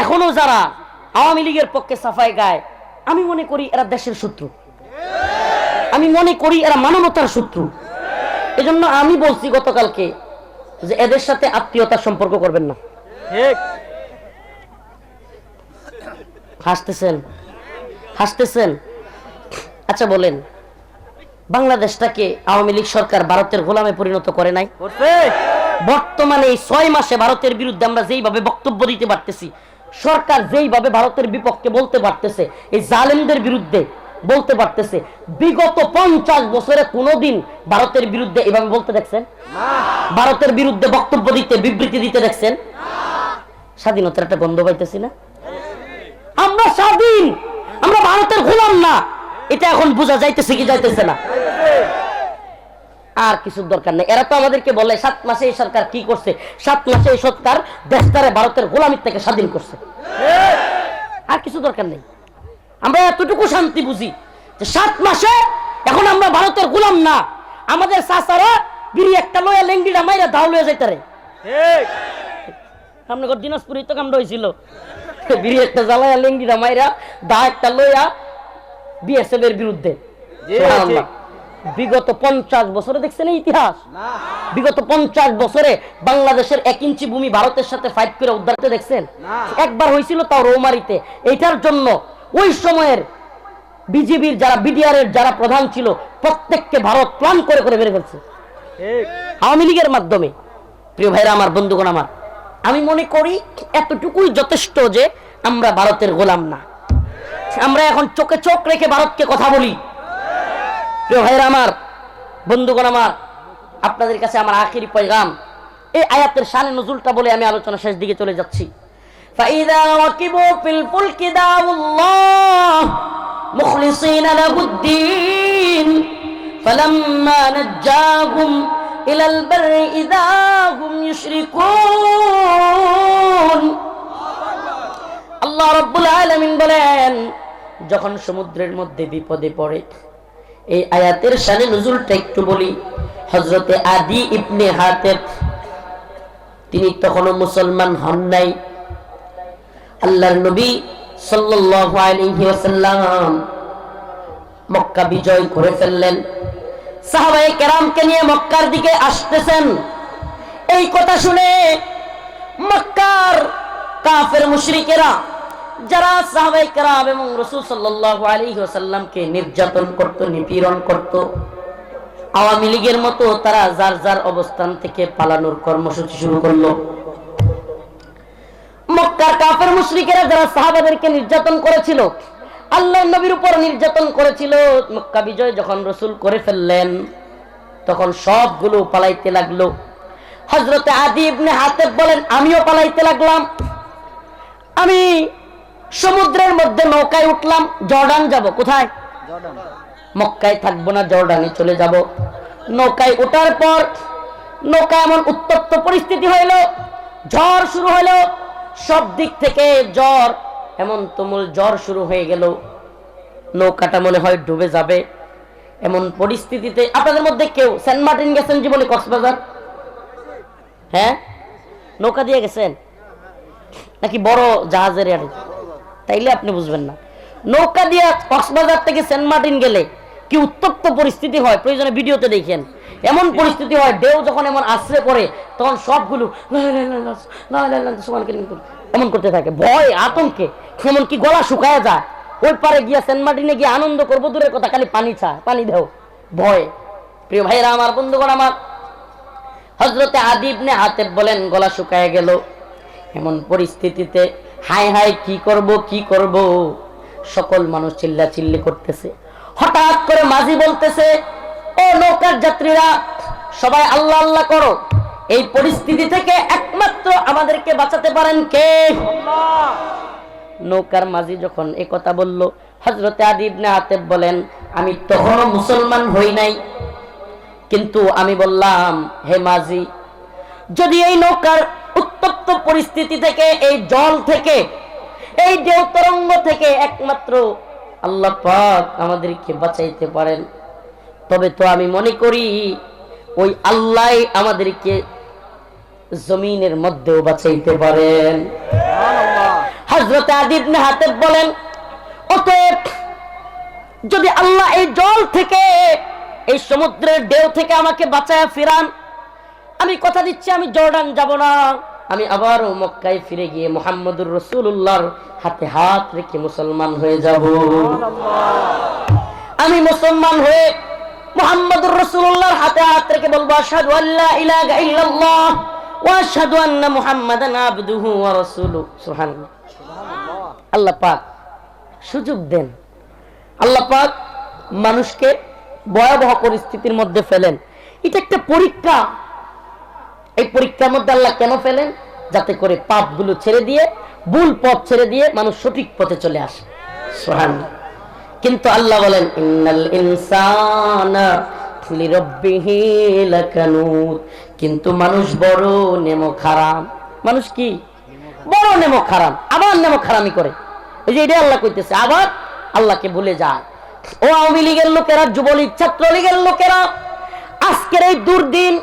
এখনো যারা আওয়ামী লীগের পক্ষে সাফাই গায়, আমি মনে করি এরা দেশের শত্রু, আমি মনে করি এরা মানবতার শত্রু। এজন্য আমি বলছি গতকালকে যে এদের সাথে আত্মীয়তার সম্পর্ক করবেন না। হাসতেছেন হাসতেছেন। আচ্ছা বলেন, বাংলাদেশটাকে আওয়ামী লীগ সরকার ভারতের গোলামে পরিণত করে নাই? বর্তমানে এই 6 মাসে ভারতের বিরুদ্ধে আমরা যেইভাবে বক্তব্য দিতে পারতেছি, সরকার যেইভাবে ভারতের বিপক্ষে বলতে পারতেছে, এই জালেমদের বিরুদ্ধে বলতে পারতেছে, বিগত 50 বছরে কোনোদিন ভারতের বিরুদ্ধে এভাবে বলতে দেখছেন? ভারতের বিরুদ্ধে বক্তব্য দিতে, বিবৃতি দিতে দেখছেন? স্বাধীনতার একটা গন্ধ পাইতেছি না? আমরা স্বাধীন, আমরা ভারতের গোলাম না, এটা এখন বোঝা যাইতেছে কি যাইতেছে না? আর কিছু দরকার নেই। এরা তো আমাদেরকে বলে 7 মাসে এই সরকার কি করছে, 7 মাসে এই সরকার দেশটারে ভারতের গোলামি থেকে স্বাধীন করছে। আর কিছু দরকার নেই। আমরা এতটুকু শান্তি বুঝি যে 7 মাসে এখন আমরা ভারতের গোলাম না। আমাদের চাচারা বিড়ি একটা লয়া লেঙ্গিটা মাইরা দাও লয়ে যাইতারে। আপনার দিনাজপুরে তো কামড় হয়েছিল, বিড়ি একটা জ্বালায়া লেঙ্গিটা মাইরা দা একটা লয়া বিএসএফ এর বিরুদ্ধে। বিগত 50 বছরে দেখছেন এই ইতিহাস? বিগত 50 বছরে বাংলাদেশের 1 ইঞ্চি ভূমি ভারতের সাথে ফাইট করে উদ্ধার করতে দেখছেন? একবার হয়েছিল, তাও রৌমারিতে। এইটার জন্য ওই সময়ের বিজিবির যারা, বিডিআর এর যারা প্রধান ছিল, প্রত্যেককে ভারত প্ল্যান করে করে মেরে ফেলছে আওয়ামী লীগের মাধ্যমে। প্রিয় ভাইরা আমার, বন্ধুগণ আমার, আমি মনে করি এতটুকুই যথেষ্ট যে আমরা ভারতের গোলাম না। আমরা এখন চোখে চোখ রেখে ভারতকে কথা বলি। প্রিয় ভাইরা আমার, বন্ধুগণ আমার, আপনাদের কাছে আমার আখিরি পয়গাম, এই আয়াতের শানে নজুলটা বলে আমি আলোচনা শেষ দিকে চলে যাচ্ছি। فَإِذَا رَكِبُوا فِي الْفُلْكِ دَعَوُا اللَّهَ مُخْلِصِينَ لَهُ الدِّينَ فَلَمَّا نَجَّاهُمْ إِلَى الْبَرِّ إِذَا هُمْ يُشْرِكُونَ। আল্লাহ রাব্বুল আলামিন বলেন, যখন সমুদ্রের মধ্যে বিপদে পড়ে, এই আয়াতের শানে নজুলটা একটু বলি। হযরতে আদি ইবনে হাতেম, তিনি তখনও মুসলমান হন নাই। আল্লাহর নবী সাল্লাল্লাহু আলাইহি ওয়াসাল্লাম মক্কা বিজয় করে ফেললেন। সাহাবায়ে কেরামকে নিয়ে মক্কার দিকে আসতেছেন। এই কথা শুনে মক্কার কাফের মুশরিকেরা, যারা সাহাবায়ে কেরাম এবং রাসূল সাল্লাল্লাহু আলাইহি ওয়াসাল্লামকে নির্যাতন করত, নিপীড়ন করত, আওয়ামী লীগের মতো তারা যার যার অবস্থান থেকে পালানোর কর্মসূচি শুরু করলো। মক্কার কাফের মুশরিকেরা যারা সাহাবাদেরকে নির্যাতন করেছিল, আল্লাহর নবীর উপর নির্যাতন করেছিল, মক্কা বিজয় যখন রাসূল করে ফেললেন, তখন সবগুলো পালাইতে লাগলো। হযরতে আদি ইবনে হাতেম বলেন, আমিও পালাইতে লাগলাম। আমি সমুদ্রের মধ্যে নৌকায় উঠলাম, জর্ডান যাব। কোথায়? মক্কায় থাকবো না, জর্ডানে চলে যাব। নৌকায় ওঠার পর নৌকা এমন উত্তপ্ত পরিস্থিতি হইল, ঝড় শুরু হলো, সব দিক থেকে ঝড়, এমন তুমুল ঝড় শুরু হয়ে গেল, নৌকাটা মনে হয় ডুবে যাবে। এমন পরিস্থিতিতে আপনাদের মধ্যে কেউ সেন্ট মার্টিন গেছেন জীবনে? কক্সবাজার? হ্যাঁ, নৌকা দিয়ে গেছেন নাকি বড় জাহাজের গাড়ি? তাইলে আপনি বুঝবেন না। নৌকা দিয়ে কক্সবাজার থেকে সেন্ট মার্টিন গেলে কি উত্তপ্ত পরিস্থিতি হয়, প্রয়োজনে ভিডিওতে দেখেন। এমন পরিস্থিতি হয়, ঢেউ যখন এমন আশ্রে পড়ে, তখন সবগুলো এমন করতে থাকে, ভয় আতঙ্কে, এমনকি গলা শুকায় যায়। ওই পারে গিয়া সেন্ট মার্টিনে গিয়ে আনন্দ করবো দূরের কথা, খালি পানি চায়, পানি দেও, ভয়। প্রিয় ভাইরা আমার, বন্ধুগণ আমার, হযরতে আদী ইবনে হাতেব বলেন গলা শুকায় গেল। এমন পরিস্থিতিতে হায় হায় কি করব, সকল মানুষ চিল্লাচিল্লি করতেছে। হঠাৎ করে মাঝি বলতেছে, ও নৌকার যাত্রীরা সবাই আল্লাহ আল্লাহ করো, এই পরিস্থিতি থেকে একমাত্র আমাদেরকে বাঁচাতে পারেন কে? আল্লাহ। নৌকার মাঝি যখন এই কথা বলল, হযরতে আদী ইবনে হাতেব বলেন আমি তখনও মুসলমান হই নাই, কিন্তু আমি বললাম হে মাঝি, যদি এই নৌকার উত্তপ্ত পরিস্থিতি থেকে, এই জল থেকে, এই ঢেউ তরঙ্গ থেকে একমাত্র আল্লাহ পাক আমাদেরকে বাঁচাইতে পারেন, তবে তো আমি মনে করি ওই আল্লাহ আমাদেরকে জমিনের মধ্যেও বাঁচাইতে পারেন। হযরত আদী ইবনে হাতেব বলেন অতএব যদি আল্লাহ এই জল থেকে, এই সমুদ্রের ঢেউ থেকে আমাকে বাঁচায়া ফিরান, আমি কথা দিচ্ছি আমি জর্ডান যাব না, আমি আবারও মক্কায় ফিরে গিয়ে মুহাম্মদুর রাসূলুল্লাহর হাতে হাত রেখে মুসলমান হয়ে যাব। আমি মুসলমান হয়ে মুহাম্মদুর রাসূলুল্লাহর হাতে হাত রেখে বলবো আশহাদু আল্লা ইলাহা ইল্লাল্লাহ ওয়া আশহাদু আন্না মুহাম্মাদান আবদুহু ওয়া রাসূলুহু। সুবহানাল্লাহ। আল্লাহ পাক সুযোগ দেন, আল্লাহ পাক মানুষকে ভয়াবহ পরিস্থিতির মধ্যে ফেলেন। এটা একটা পরীক্ষা। এই পরীক্ষার মধ্যে আল্লাহ কেন ফেলেন? যাতে করে পাপগুলো ছেড়ে দিয়ে, ভুল পথ ছেড়ে দিয়ে মানুষ সঠিক পথে চলে আসে। সুবহানাল্লাহ। কিন্তু আল্লাহ বলেন ইন্নাল ইনসানা লিরাব্বিহি লাকানুত, কিন্তু মানুষ বড় নেমক হারাম। মানুষ কি? বড় নেমক হারাম, আবার নেমক হারামি করে। এই যে এটা আল্লাহ কইতেছে, আবার আল্লাহকে ভুলে যায়। ও আওয়ামী লীগের লোকেরা, যুবলীগ, ছাত্রলীগের লোকেরা, আজকের এই দুর্দিন,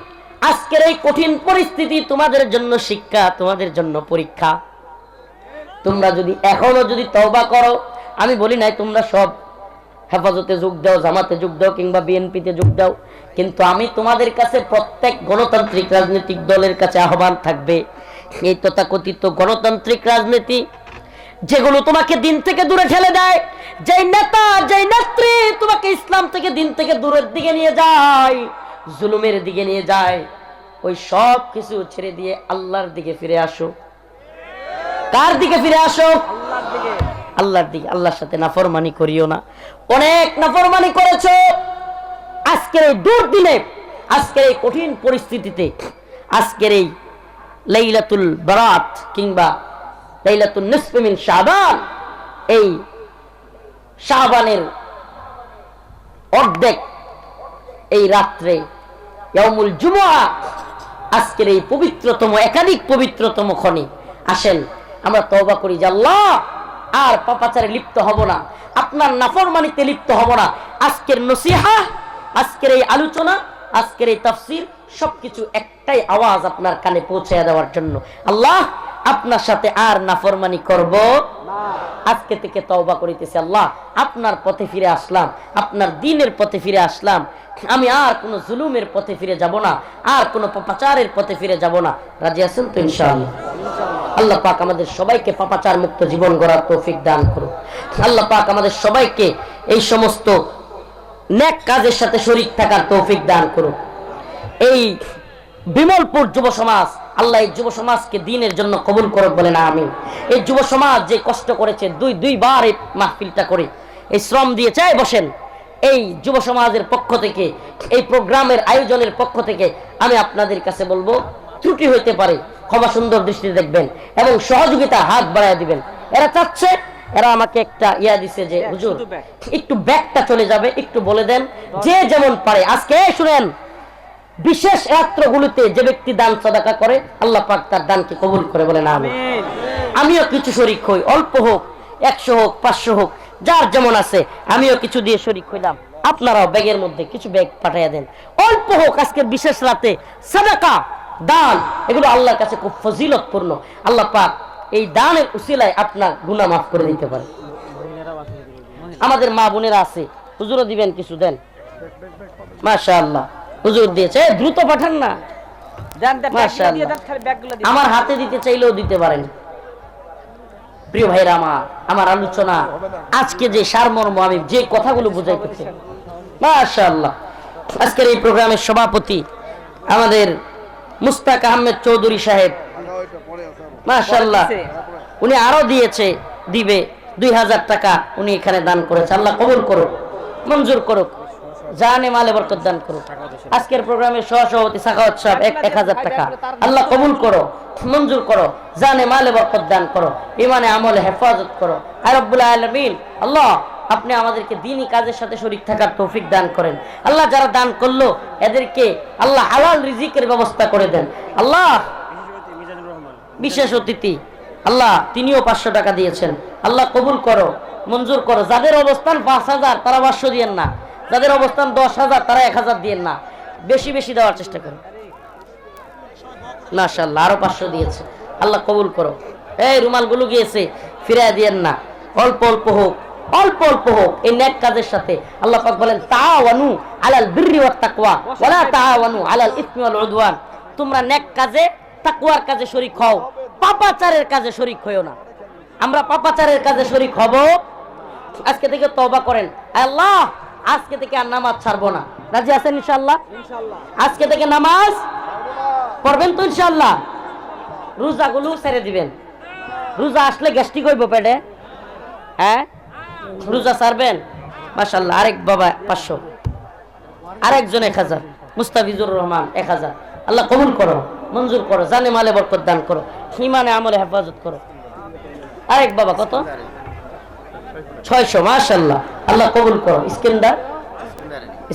আজকের এই কঠিন পরিস্থিতি তোমাদের জন্য শিক্ষা, তোমাদের জন্য পরীক্ষা। তোমরা যদি এখনো যদি তওবা করো, আমি বলি নাই তোমরা সব হেফাজতে যোগ দাও, জামাতে যোগ দাও, কিংবা বিএনপিতে যোগ দাও, কিন্তু আমি তোমাদের কাছে, প্রত্যেক গণতান্ত্রিক রাজনৈতিক দলের কাছে আহ্বান থাকবে, এই তথাকথিত গণতান্ত্রিক রাজনীতি যেগুলো তোমাকে দিন থেকে দূরে ঠেলে দেয়, যেই নেতা, যেই নেত্রী তোমাকে ইসলাম থেকে, দিন থেকে দূরের দিকে নিয়ে যায়, জুলুমের দিকে নিয়ে যায়, ওই সব কিছু ছেড়ে দিয়ে আল্লাহর দিকে ফিরে আসো। কার দিকে ফিরে আসো? আল্লাহর দিকে। আল্লাহর দিকে। আল্লাহর সাথে নাফরমানি করিও না। অনেক নাফরমানি করেছো। আজকের এই দুর্দিনে, আজকের এই কঠিন পরিস্থিতিতে, আজকের এই লাইলাতুল বারাত কিংবা লাইলাতুন নিসফি মিন শাবান, এই শাবানের অর্ধেক এই রাত্রে, ইয়াউমুল জুমআ, আজকের এই পবিত্রতম, একাধিক পবিত্রতম ক্ষণে আসেন আমরা তওবা করি যে আল্লাহ আর পাপাচারে লিপ্ত হব না, আপনার নাফরমানিতে লিপ্ত হব না। আজকের নসিহা, আজকের এই আলোচনা, আজকের এই তাফসীর সবকিছু একটাই আওয়াজ আপনার কানে পৌঁছে দেওয়ার জন্য, আল্লাহ আপনার সাথে আর নাফরমানি করব না। আজকে থেকে তওবা করিতেছি, আল্লাহ আপনার পথে ফিরে আসলাম, আপনার দ্বীনের পথে ফিরে আসলাম, আমি আর কোনো জুলুমের পথে ফিরে যাব না, আর কোনো পাপাচারের পথে ফিরে যাব না। রাজি আছেন তো ইনশাআল্লাহ? আল্লাহ পাক আমাদের সবাইকে পাপাচার মুক্ত জীবন গড়ার তৌফিক দান করুন। আল্লাহ পাক আমাদের সবাইকে এই সমস্ত নেক কাজের সাথে শরীক থাকার তৌফিক দান করুন। এই বিমলপুর যুব সমাজ, আল্লাহ এই যুব সমাজকে দ্বীনের জন্য কবুল করুক বলেন আমিন। এই যুব সমাজ যে কষ্ট করেছে, দুইবার এই মাহফিলটা করে এই শ্রম দিয়েছে, বসেন, এই যুব সমাজের পক্ষ থেকে, এই প্রোগ্রামের আয়োজনের পক্ষ থেকে আমি আপনাদের কাছে বলবো, ত্রুটি হইতে পারে, ক্ষমা সুন্দর দৃষ্টিতে দেখবেন এবং সহযোগিতা হাত বাড়ায় দিবেন। এরা চাচ্ছে, এরা আমাকে একটা ইয়া দিছে যে হুজুর একটু ব্যাগটা চলে যাবে, একটু বলে দেন, যে যেমন পারে। আজকে শুনেন, বিশেষ রাত্রগুলোতে যে ব্যক্তি দান সাদাকা করে, আল্লাহ পাক তার দানকে কবুল করে বলেন আমিন। আমিও কিছু শরীক হই, অল্প হোক, 100 হোক, 500 হোক, যার যেমন আছে, আমিও কিছু দিয়ে শরীক হইলাম। আপনারাও ব্যাগের মধ্যে কিছু ব্যাগ পাঠিয়ে দেন, অল্প হোক। আজকের বিশেষ রাতে সাদাকা, দান, এগুলো আল্লাহর কাছে খুব ফজিলতপূর্ণ। আল্লাহ পাক এই দানের উসিলায় আপনার গুনাহ মাফ করে দিতে পারে। আমাদের মা বোনেরা আছে, হুজুরও দিবেন, কিছু দেন। মাশাআল্লাহ, হুজুর দিয়েছে, দ্রুত পাঠান না। মাশাআল্লাহ, আমার হাতে দিতে চাইলেও দিতে পারেন। প্রিয় ভাইরা আমার আলোচনা আজকে যে সারমর্ম, আমি যে কথাগুলো বুঝাইতেছি, মাশাআল্লাহ। আজকের এই প্রোগ্রামের সভাপতি আমাদের মুস্তাক আহমেদ চৌধুরী সাহেব, মাশাআল্লাহ, উনি আরো দিয়েছে, দিবে 2000 টাকা উনি এখানে দান করেছে। আল্লাহ কবুল করুক, মঞ্জুর করুক, জানে মালে বরকত দান করুক। আজকের প্রোগ্রামের সহসভাপতি সাখাওয়াত সাহেব 1000 টাকা, আল্লাহ কবুল করো, মঞ্জুর করো, জানে মালে বরকত দান করো, ইমানে আমলে হেফাজত করো। আয় রব্বুল আলামিন, আল্লাহ আপনি আমাদেরকে দ্বীনি কাজের সাথে শরীক থাকার তৌফিক দান করেন। আল্লাহ যারা দান করলো এদেরকে আল্লাহ হালাল রিজিকের ব্যবস্থা করে দেন। আল্লাহ বিশেষ অতিথি আল্লাহ তিনিও 500 টাকা দিয়েছেন, আল্লাহ কবুল করো, মঞ্জুর করো। যাদের অবস্থান 5000 তারা 500 দিয়েন না, যাদের অবস্থান 10,000 তারা 1000 দিয়েন না, বেশি বেশি দেওয়ার চেষ্টা করুন। মাশাআল্লাহ আরো 500 দিয়েছে, আল্লাহ কবুল করো। এই রুমালগুলো গিয়েছে ফিরায় দিয়েন না, অল্প অল্প হোক, অল্প অল্প হোক, এই নেক কাজের সাথে। আল্লাহ পাক বলেন তাআওয়ানু আলাল বিররি ওয়াত তাকওয়া ওয়ালা তাআওয়ানু আলাল ইসমি ওয়াল উদওয়ান। তোমরা নেক কাজে তাকওয়ার কাজে শরীক হও, পাপাচারের কাজে শরীক হইও না। আমরা পাপাচারের কাজে শরীক হব। আজকে থেকে তওবা করেন, আল্লাহ আজকে থেকে আর নামাজ ছাড়বো না। রাজি আছেন ইনশাআল্লাহ? আজকে থেকে নামাজ পড়বেন তো ইনশাআল্লাহ? রোজাগুলো ছেড়ে দিবেন। রোজা আসলে গ্যাস্ট্রিক হইব পেটে, হ্যাঁ? রোজা ছাড়বেন। মাশাআল্লাহ আরেক বাবা 500, আরেকজন 1000, মুস্তাফিজুর রহমান 1000। আল্লাহ কবুল করো, মঞ্জুর করো, জানে মালে বরকত দান করো, ইমানে আমলে হেফাজত করো। আরেক বাবা কত? 600। মাশাআল্লাহ আল্লাহ কবুল করো।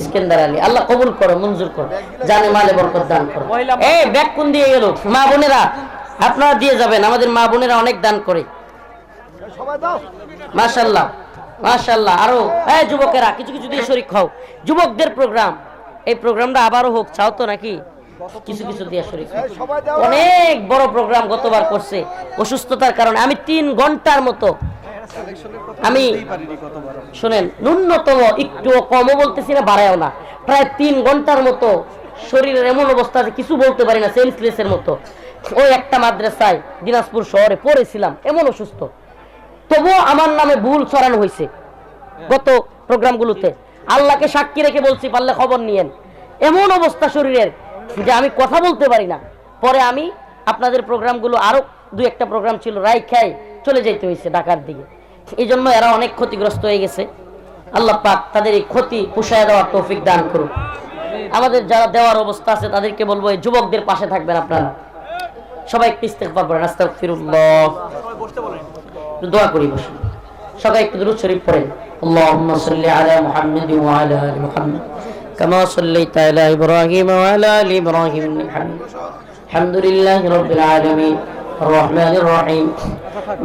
ইস্কেন্দার আলী, আল্লাহ কবুল করো, মঞ্জুর করো, জানে মালে বরকত দান করো। এই ব্যাগ কোন দিয়ে গেল? মা বোনেরা আপনারা দিয়ে যাবেন, আমাদের মা বোনেরা অনেক দান করে। মাশাআল্লাহ মাশাআল্লাহ। আরো এই যুবকেরা কিছু কিছু দিয়ে শরীক হও। যুবকদের প্রোগ্রাম, এই প্রোগ্রামটা আবারও হোক, চাও তো নাকি? কিছু কিছু দিয়ে শরীক হও। অনেক বড় প্রোগ্রাম গতবার করছে, অসুস্থতার কারণে আমি 3 ঘন্টার মতো, আমি শুনেন ন্যূনতম একটু কমও বলতেছি না, বাড়ায়ও না, প্রায় 3 ঘন্টার মতো শরীরের এমন অবস্থা যে কিছু বলতে পারি না, সেন্সলেসের মতো। ওই একটা মাদ্রাসায় দিনাজপুর শহরে পড়েছিলাম, এমন অসুস্থ, তবুও আমার নামে ভুল ছড়ানো হয়েছে গত প্রোগ্রামগুলোতে। আল্লাহকে সাক্ষী রেখে বলছি, পারলে খবর নিয়েন। এমন অবস্থা শরীরের যে আমি কথা বলতে পারি না। পরে আমি আপনাদের প্রোগ্রামগুলো, আরো 2-1টা প্রোগ্রাম ছিল, রাই খাই চলে যেতে হয়েছে ঢাকার দিকে। এই জন্য এরা অনেক ক্ষতিগ্রস্ত হয়ে গেছে। আল্লাহ পাক তাদের এই ক্ষতি পুষায় দেওয়ার তৌফিক দান করুন। আমাদের যারা দেওয়ার অবস্থা আছে তাদেরকে বলবো এই যুবকদের পাশে থাকবেন আপনারা। সবাই একটু ইস্তেগফার করেন, আস্তাগফিরুল্লাহ, দোয়া করি বসুন। সবাই একটু দুরূদ শরীফ পড়েন। আল্লাহুম্মা সাল্লি আলা মুহাম্মাদিন ওয়া আলা আলি মুহাম্মাদ কামা সাল্লাইতা আলা ইব্রাহিম ওয়া আলা আলি ইব্রাহিম ইন্নাকা হামিদুম মাজিদ। আলহামদুলিল্লাহি রাব্বিল আলামিন আর-রাহমানির রাহিম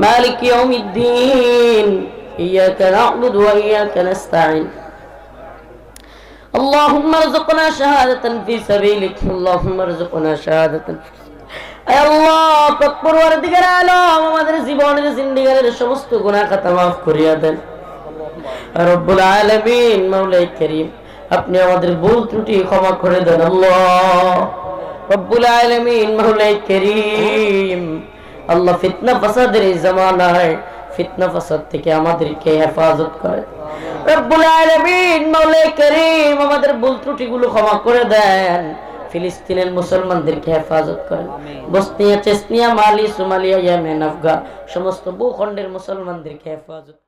মালিকি ইয়াউমিদ্দিন ইয়্যাকা না'বুদু ওয়া ইয়্যাকা নাস্তাঈন আল্লাহুম্মা রযুকনা শাহাদাতান ফি সাবিলিক আল্লাহুম্মা রযুকনা শাহাদাতান। আয় আল্লাহ পাক পরওয়ারদিগার আলম, আমাদের জীবনের জিন্দেগীর সমস্ত গুনাহ খাতা maaf করিয়া দেন রব্বুল আলামিন। মাওলাই করিম আপনি আমাদের ভুল ত্রুটি ক্ষমা করে দেন আল্লাহ রব্বুল আলামিন। মাওলাই করিম আল্লাহ ফিতনা ফাসাদের এই জামানায় ফিতনা ফাসাদ থেকে আমাদেরকে হেফাজত করে রব্বুল আলামিন। মাওলাই করিম আমাদের ভুল ত্রুটিগুলো ক্ষমা করে দেন। ফিলিস্তিনের মুসলমানদেরকে হেফাজত করেন। বসনিয়া, চেচনিয়া, মালি, সোমালিয়া, ইয়েমেন, আফগান সমস্ত ভূখণ্ডের মুসলমানদেরকে হেফাজত